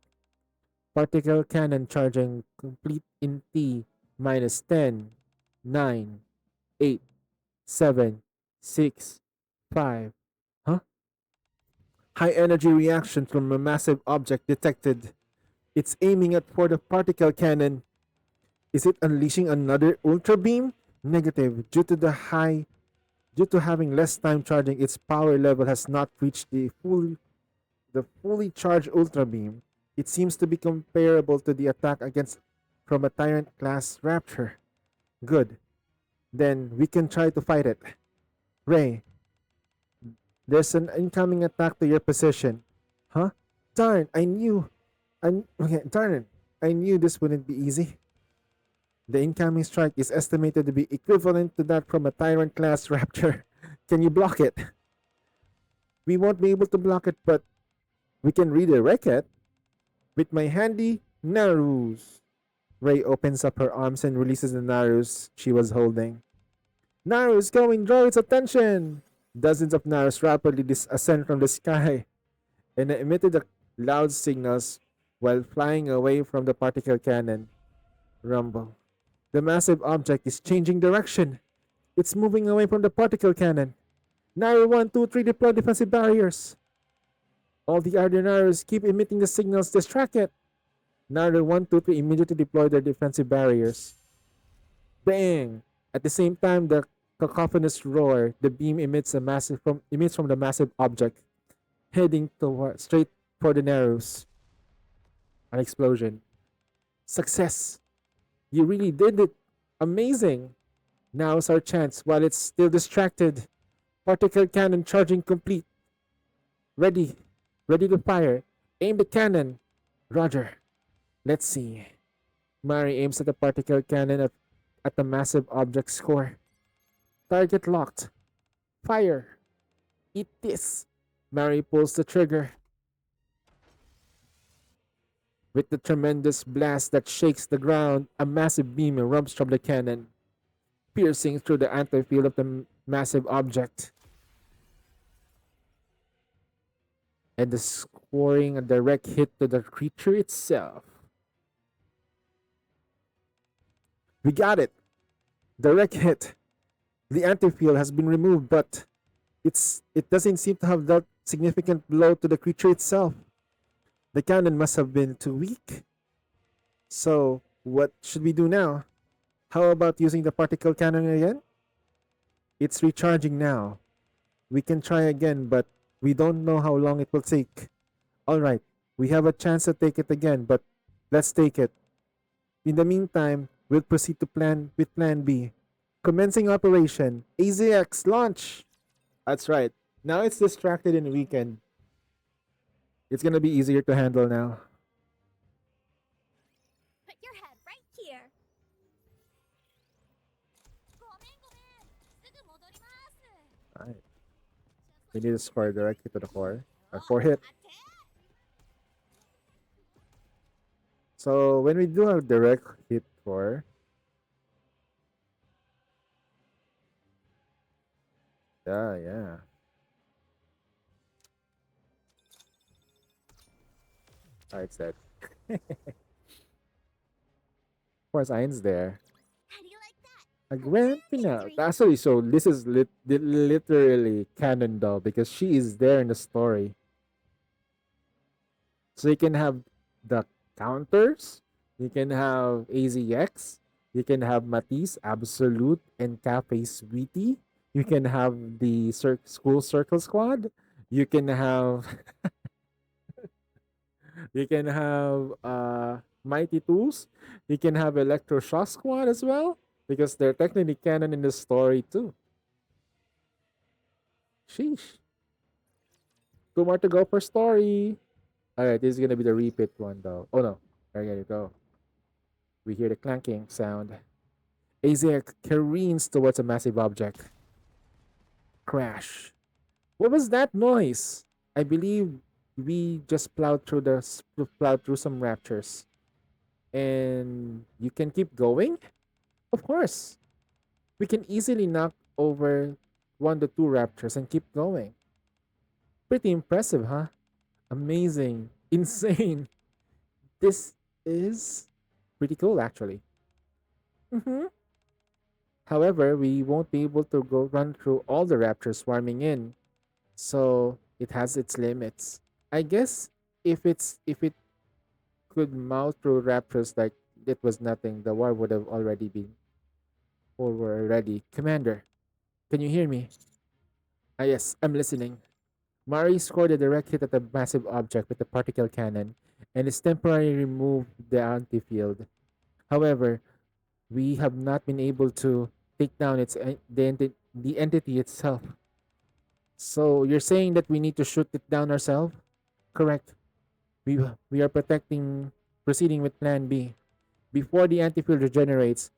Particle cannon charging complete in T minus 10, 9, 8, 7, 6, 5. Huh? High energy reaction from a massive object detected. It's aiming at for the particle cannon. Is it unleashing another ultra beam? Negative. Due to having less time charging, its power level has not reached the fully charged ultra beam. It seems to be comparable to the attack against from a Tyrant class Raptor. Good. Then we can try to fight it. Ray, there's an incoming attack to your position. Huh? Darn, darn it. I knew this wouldn't be easy. The incoming strike is estimated to be equivalent to that from a Tyrant class Raptor. Can you block it? We won't be able to block it, but we can redirect it with my handy Narus. Ray opens up her arms and releases the Narus she was holding. Narus, going, draw its attention! Dozens of Narus rapidly ascend from the sky and emitted the loud signals while flying away from the particle cannon. Rumble. The massive object is changing direction. It's moving away from the particle cannon. Naru 1, 2, 3 deploy defensive barriers. All the other Narus keep emitting the signals, distract it. Naru 1, 2, 3 immediately deploy their defensive barriers. Bang! At the same time, the cacophonous roar, the beam emits from the massive object, heading toward straight for the Narus. An explosion. Success! You really did it! Amazing! Now's our chance while it's still distracted. Particle cannon charging complete. Ready. Ready to fire. Aim the cannon. Roger. Let's see. Mari aims at the particle cannon at the massive object's core. Target locked. Fire. Eat this. Mari pulls the trigger. With the tremendous blast that shakes the ground, a massive beam erupts from the cannon, piercing through the anti-field of the massive object. And the scoring a direct hit to the creature itself. We got it! Direct hit. The anti-field has been removed, but it doesn't seem to have dealt significant blow to the creature itself. The cannon must have been too weak. So, what should we do now? How about using the particle cannon again? It's recharging now. We can try again, but we don't know how long it will take. Alright, we have a chance to take it again, but let's take it. In the meantime, we'll proceed to plan B. Commencing operation. AZX, launch! That's right. Now it's distracted and weakened. It's gonna be easier to handle now. Put your head right here. ごめん。すぐ戻ります。Alright. We need to score directly to the core. Or 4 hit. So when we do a direct hit for yeah. Alright, it's dead. Of course, Iron's there. How do you like that? A grand finale. Actually, so this is literally canon though, because she is there in the story. So you can have the counters, you can have AZX, you can have Matisse, Absolute, and Cafe Sweetie. You can have the school circle squad. You can have you can have Mighty Tools. You can have Electroshock Squad as well, because they're technically canon in the story too. Sheesh. 2 more to go for story. Alright, this is gonna be the repeat one though. Oh no, there you go. We hear the clanking sound. Azek careens towards a massive object. Crash. What was that noise? I believe we just plowed through some raptures. And you can keep going? Of course. We can easily knock over 1 to 2 raptors and keep going. Pretty impressive, huh? Amazing. Insane. This is pretty cool, actually. However, we won't be able to run through all the raptors swarming in. So, it has its limits. I guess if it could mouth through raptors like it was nothing, the war would have already been over already. Commander, can you hear me? Ah yes, I'm listening. Mari scored a direct hit at a massive object with a particle cannon and is temporarily removed the anti-field. However, we have not been able to take down the entity itself. So you're saying that we need to shoot it down ourselves? Correct. We are proceeding with plan B. Before the anti-field regenerates,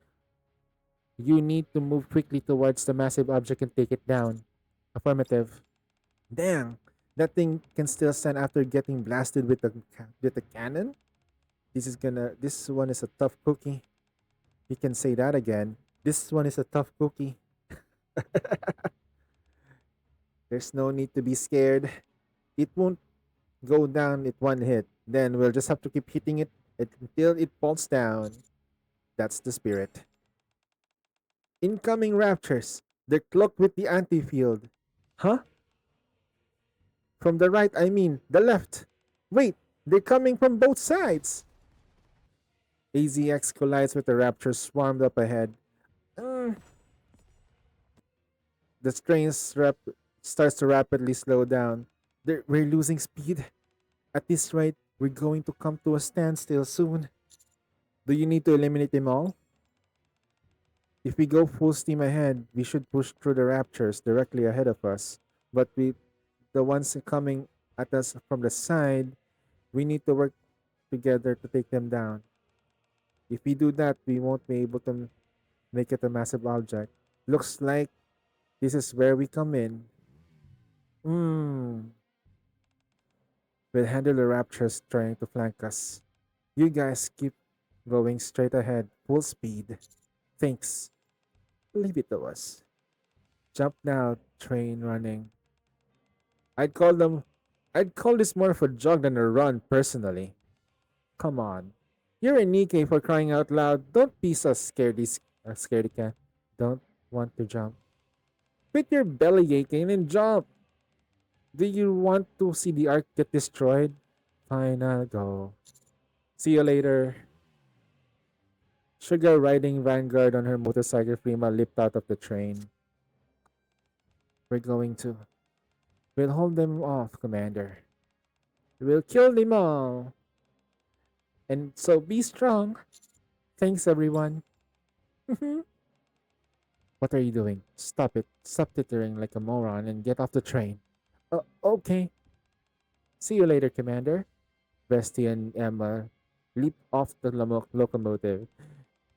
you need to move quickly towards the massive object and take it down. Affirmative. Damn, that thing can still stand after getting blasted with the cannon. This one is a tough cookie. You can say that again. This one is a tough cookie. There's no need to be scared. It won't go down at one hit. Then we'll just have to keep hitting it until it falls down. That's the spirit. Incoming raptures. They're cloaked with the anti-field. Huh? From the right, I mean, the left. Wait, they're coming from both sides. AZX collides with the raptors swarmed up ahead. Mm. The starts to rapidly slow down. We're losing speed. At this rate, we're going to come to a standstill soon. Do you need to eliminate them all? If we go full steam ahead, we should push through the raptors directly ahead of us. But the ones coming at us from the side, we need to work together to take them down. If we do that, we won't be able to make it a massive object. Looks like this is where we come in. Hmm. We'll handle the raptors trying to flank us. You guys keep going straight ahead, full speed. Thanks. Leave it to us. Jump now, train running. I'd call them. I'd call this more of a jog than a run, personally. Come on. You're a Nikke for crying out loud. Don't be so scaredy cat. Don't want to jump. Quit your belly aching and jump. Do you want to see the ark get destroyed? Fine, I'll go. See you later. Sugar riding Vanguard on her motorcycle Prima leaped out of the train. We're going to. We'll hold them off, Commander. We'll kill them all. And so be strong. Thanks, everyone. What are you doing? Stop it. Stop tittering like a moron and get off the train. Okay. See you later, Commander. Bestie and Emma leap off the locomotive.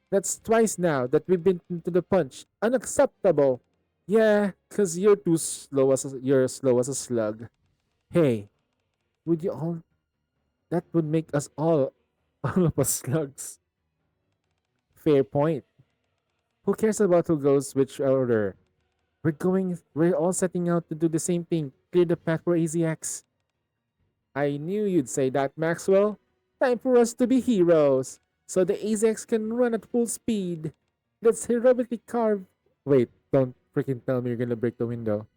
That's twice now that we've been to the punch. Unacceptable. Yeah, cause you're slow as a slug. Hey, would you all? That would make us all of us slugs. Fair point. Who cares about who goes which order? We're all setting out to do the same thing. Clear the pack for AZX. I knew you'd say that, Maxwell. Time for us to be heroes. So the AZX can run at full speed. Let's heroically carve. Wait, don't freaking tell me you're gonna break the window.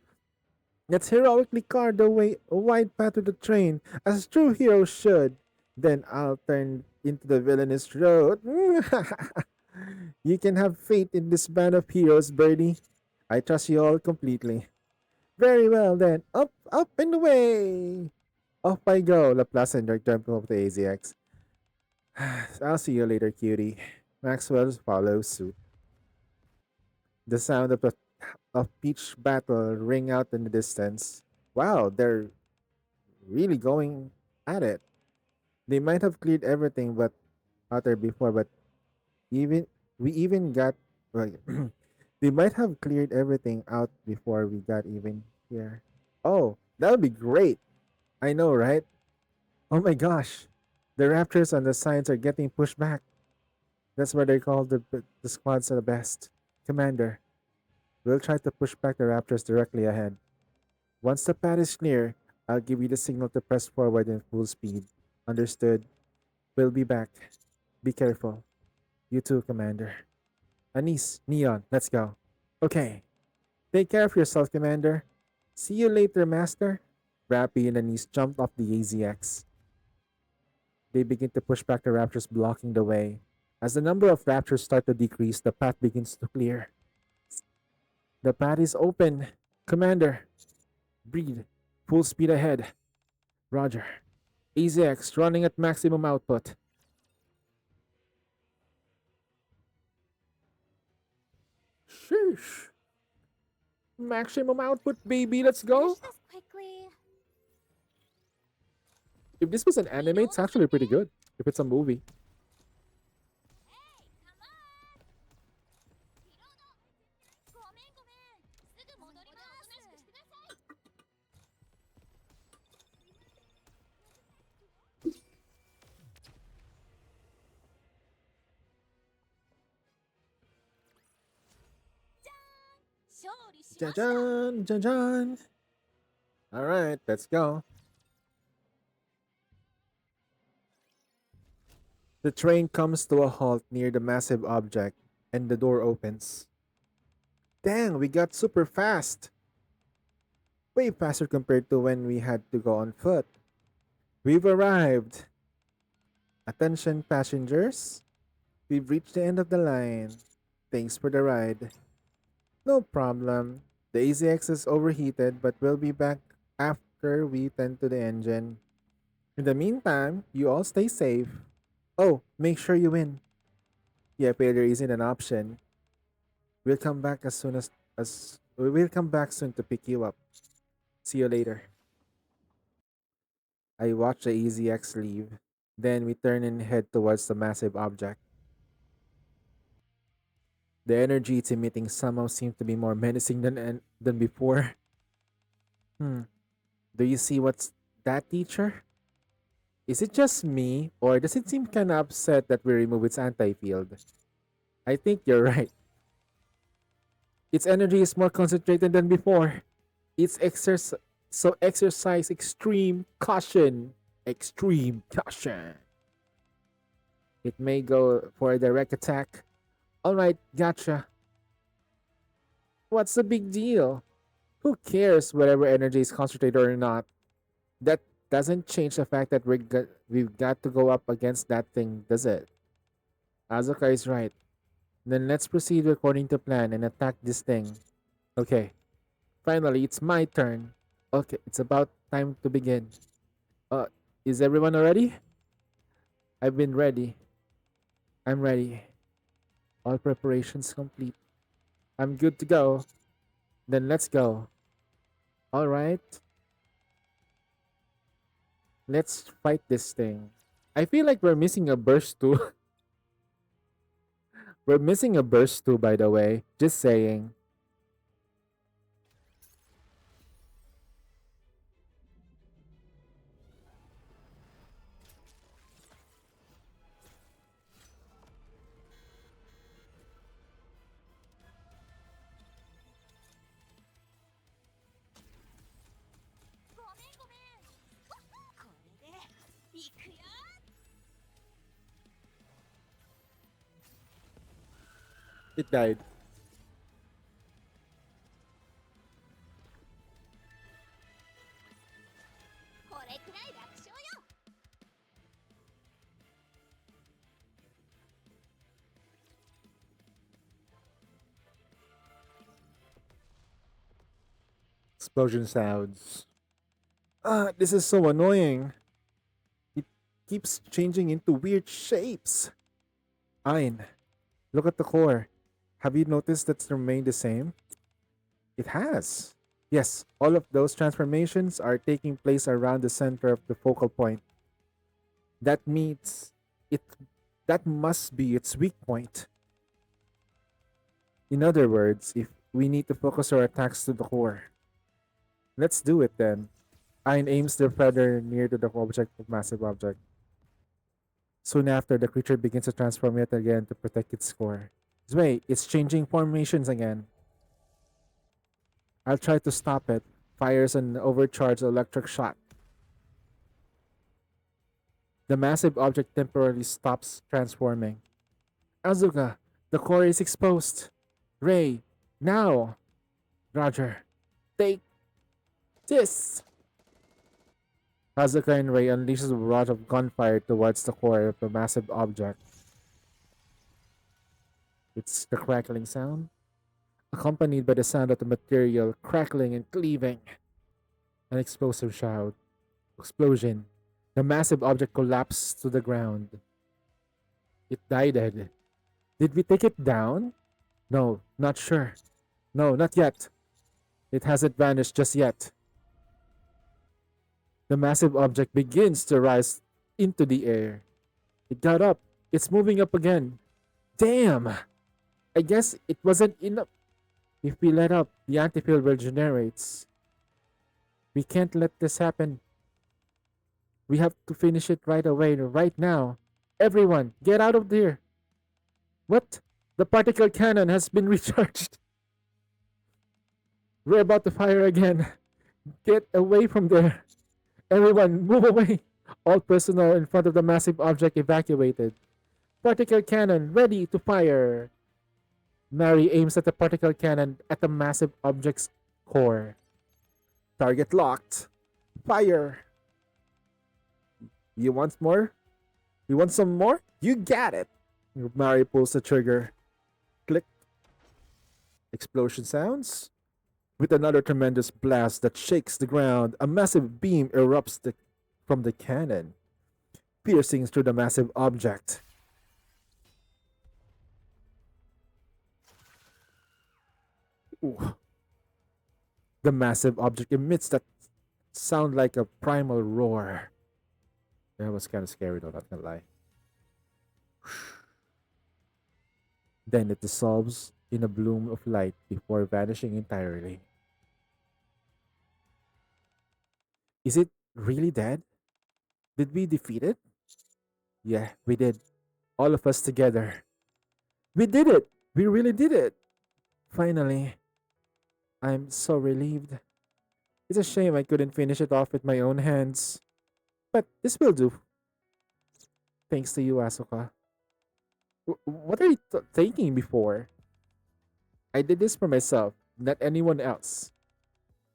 Let's heroically carve a wide path to the train, as true heroes should. Then I'll turn into the villainous road. You can have faith in this band of heroes, Birdie. I trust you all completely. Very well then. Up and away! Off I go, Laplace and Dirk jumping off the AZX. I'll see you later, cutie. Maxwell follows suit. The sound of Peach battle ring out in the distance. Wow, they're really going at it. They might have cleared everything but out there before, but even we even got well, they might have cleared everything out before we got even here. Oh, that would be great. I know, right? Oh my gosh. The raptors on the sides are getting pushed back. That's why they call the squads the best. Commander, we'll try to push back the raptors directly ahead. Once the path is clear, I'll give you the signal to press forward in full speed. Understood? We'll be back. Be careful. You too, Commander. Anise, Neon, let's go. Okay. Take care of yourself, Commander. See you later, Master. Rappy and Anise jumped off the AZX. They begin to push back the raptors blocking the way. As the number of raptors start to decrease, the path begins to clear. The path is open. Commander, breathe. Full speed ahead. Roger. AZX running at maximum output. Sheesh. Maximum output, baby. Let's go. Finish this quickly. If this was an anime, it's actually pretty good. If it's a movie. Hey, come on! ごめんごめん。すぐ戻ります。おとなしくしてくださ理しました。 Jajan, jajan. All right, let's go. The train comes to a halt near the massive object, and the door opens. Dang, we got super fast. Way faster compared to when we had to go on foot. We've arrived. Attention, passengers. We've reached the end of the line. Thanks for the ride. No problem. The AZX is overheated, but we'll be back after we tend to the engine. In the meantime, you all stay safe. Oh, make sure you win. Yeah, failure isn't an option. We'll come back as we will come back soon to pick you up. See you later. I watch the AZX leave. Then we turn and head towards the massive object. The energy it's emitting somehow seems to be more menacing than before. Hmm. Do you see what's that, teacher? Is it just me, or does it seem kinda upset that we remove its anti-field? I think you're right. Its energy is more concentrated than before. Exercise extreme caution. Extreme caution. It may go for a direct attack. Alright, gotcha. What's the big deal? Who cares whatever energy is concentrated or not? That doesn't change the fact that we've got to go up against that thing, does it? Azuka is right. Then let's proceed according to plan and attack this thing. Okay. Finally, it's my turn. Okay, it's about time to begin. Uh, is everyone ready? I've been ready. I'm ready. All preparations complete. I'm good to go. Then let's go. Alright. Let's fight this thing. I feel like we're missing a burst too. We're missing a burst too, by the way. Just saying. It died. Explosion sounds. Ah, this is so annoying. It keeps changing into weird shapes. Ein, look at the core. Have you noticed that's remained the same? It has. Yes, all of those transformations are taking place around the center of the focal point. That means it that must be its weak point. In other words, if we need to focus our attacks to the core. Let's do it then. Ein aims their feather near to the object of massive object. Soon after, the creature begins to transform yet again to protect its core. Wait, it's changing formations again. I'll try to stop it. Fires an overcharged electric shot. The massive object temporarily stops transforming. Azuka, the core is exposed. Ray, now! Roger, take this! Azuka and Ray unleashes a barrage of gunfire towards the core of the massive object. It's the crackling sound, accompanied by the sound of the material crackling and cleaving. An explosive shout. Explosion. The massive object collapsed to the ground. It died. Did we take it down? No, not sure. No, not yet. It hasn't vanished just yet. The massive object begins to rise into the air. It got up. It's moving up again. Damn! I guess it wasn't enough. If we let up, the antifield regenerates. We can't let this happen. We have to finish it right away, right now. Everyone, get out of here. What? The particle cannon has been recharged. We're about to fire again. Get away from there. Everyone, move away. All personnel in front of the massive object evacuated. Particle cannon ready to fire. Mary aims at the particle cannon at the massive object's core. Target locked. Fire. You want more? You want some more? You got it. Mary pulls the trigger. Click. Explosion sounds. With another tremendous blast that shakes the ground, a massive beam erupts from the cannon, piercing through the massive object. Ooh. The massive object emits that sound like a primal roar. That was kind of scary though, not gonna lie. Then it dissolves in a bloom of light before vanishing entirely. Is it really dead? Did we defeat it? Yeah, we did. All of us together. We did it! We really did it! Finally. I'm so relieved. It's a shame I couldn't finish it off with my own hands. But this will do. Thanks to you, Asuka. What are you thinking before? I did this for myself, not anyone else.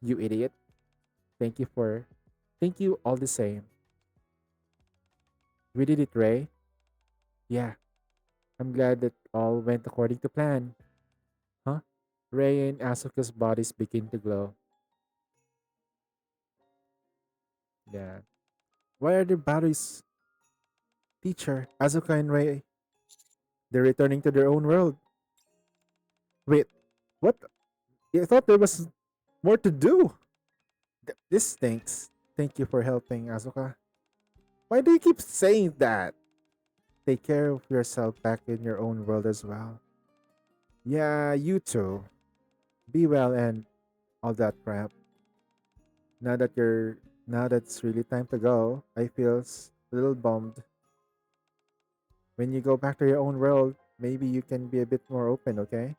You idiot. Thank you for. Thank you all the same. We did it, Ray. Yeah, I'm glad that all went according to plan. Huh? Ray and Asuka's bodies begin to glow. Yeah. Why are their bodies? Teacher, Asuka and Ray, they're returning to their own world. Wait, what? I thought there was more to do. This stinks. Thank you for helping, Asuka. Why do you keep saying that? Take care of yourself back in your own world as well. Yeah, you too. Be well and all that crap. Now that you're now that it's really time to go, I feel a little bummed. When you go back to your own world, maybe you can be a bit more open, okay?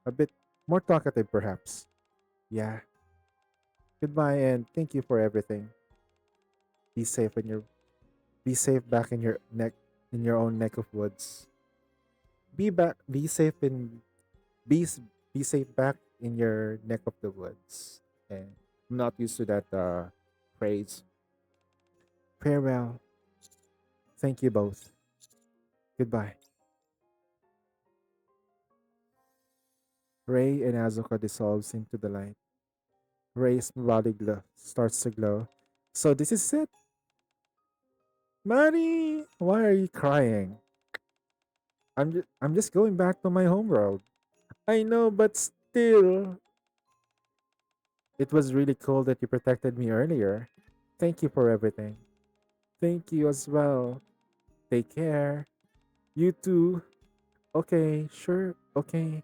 A bit more talkative perhaps. Yeah. Goodbye and thank you for everything. Be safe be safe back in your in your own neck of woods. Be safe in be be safe back in your neck of the woods. Okay. I'm not used to that phrase. Farewell. Thank you both. Goodbye. Ray and Azuka dissolves into the light. Ray's body starts to glow. So this is it. Manny, why are you crying? I'm just going back to my homeworld. I know, but still, it was really cool that you protected me earlier. Thank you for everything. Thank you as well. Take care. You too. Okay, sure. Okay.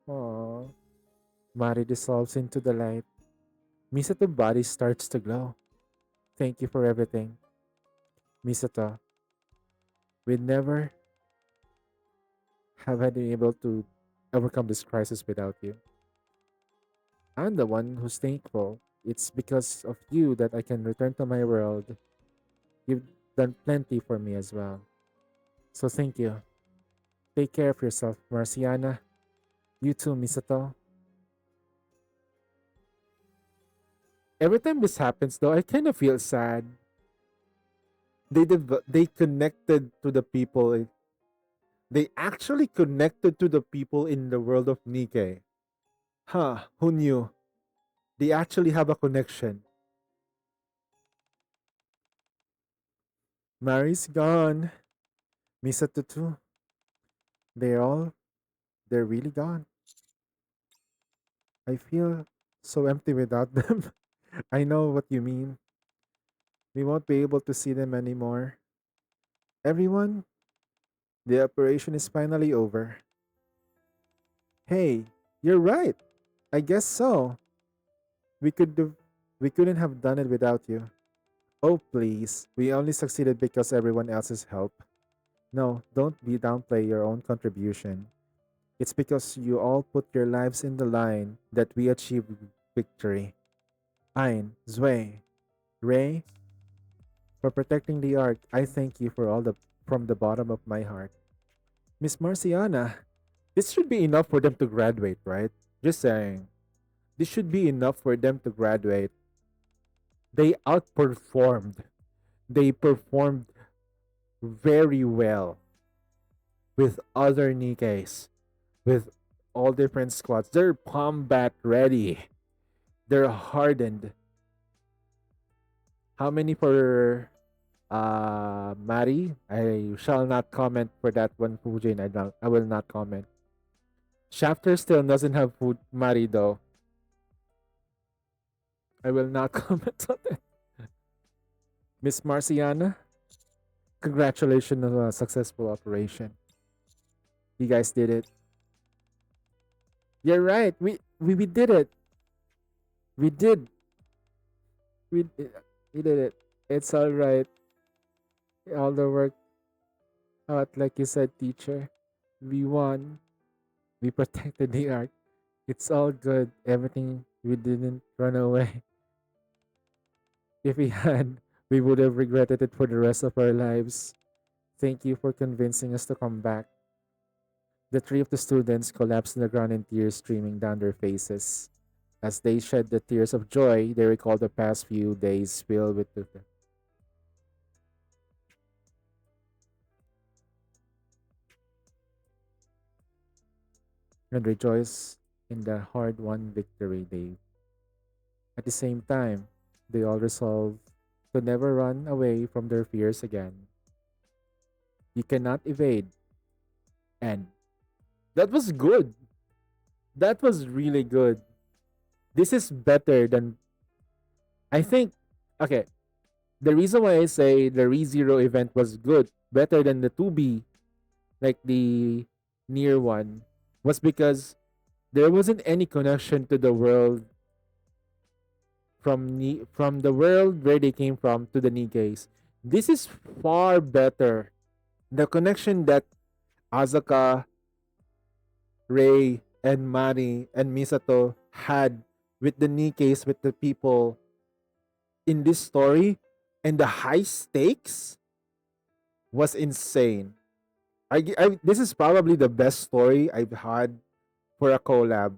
Aww. Mari dissolves into the light. Misato's body starts to glow. Thank you for everything. Misato, we'd never have been able to overcome this crisis without you. I'm the one who's thankful. It's because of you that I can return to my world. You've done plenty for me as well. So thank you. Take care of yourself, Marciana. You too, Misato. Every time this happens, though, I kind of feel sad. They connected to the people. They actually connected to the people in the world of Nikke. Huh? Who knew? They actually have a connection. Mary's gone. Misato too. They're all. They're really gone. I feel so empty without them. I know what you mean. We won't be able to see them anymore. Everyone, the operation is finally over. Hey, you're right. I guess so. We could do, we couldn't have done it without you. Oh please, we only succeeded because everyone else's help. No, don't be downplay your own contribution. It's because you all put your lives in the line that we achieved victory. Ein, Zwei, Ray, for protecting the Ark, I thank you for all the from the bottom of my heart. Miss Marciana, this should be enough for them to graduate, right? Just saying. This should be enough for them to graduate. They outperformed. They performed very well with other Nikkeis, with all different squads. They're combat ready. They're hardened. How many for Mari? I shall not comment for that one, Fujin. I will not comment. Shafter still doesn't have food Mari though. I will not comment on it. Miss Marciana, congratulations on a successful operation. You guys did it. You're right. We did it. We did. We we did it. It's all right. All the work out, like you said, teacher. We won. We protected the ark. It's all good. Everything. We didn't run away. If we had, we would have regretted it for the rest of our lives. Thank you for convincing us to come back. The three of the students collapsed on the ground in tears streaming down their faces. As they shed the tears of joy, they recalled the past few days filled with the and rejoice in the hard-won victory they. At the same time, they all resolve to never run away from their fears again. You cannot evade. And that was good. That was really good. This is better than I think. Okay, the reason why I say the ReZero event was good, better than the 2B, like the near one, was because there wasn't any connection to the world from the world where they came from to the Nikkeis. This is far better. The connection that Azaka, Rei, and Mari and Misato had with the Nikkeis, with the people in this story, and the high stakes was insane. This is probably the best story I've had for a collab.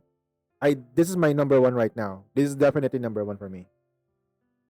This is my number one right now. This is definitely number one for me.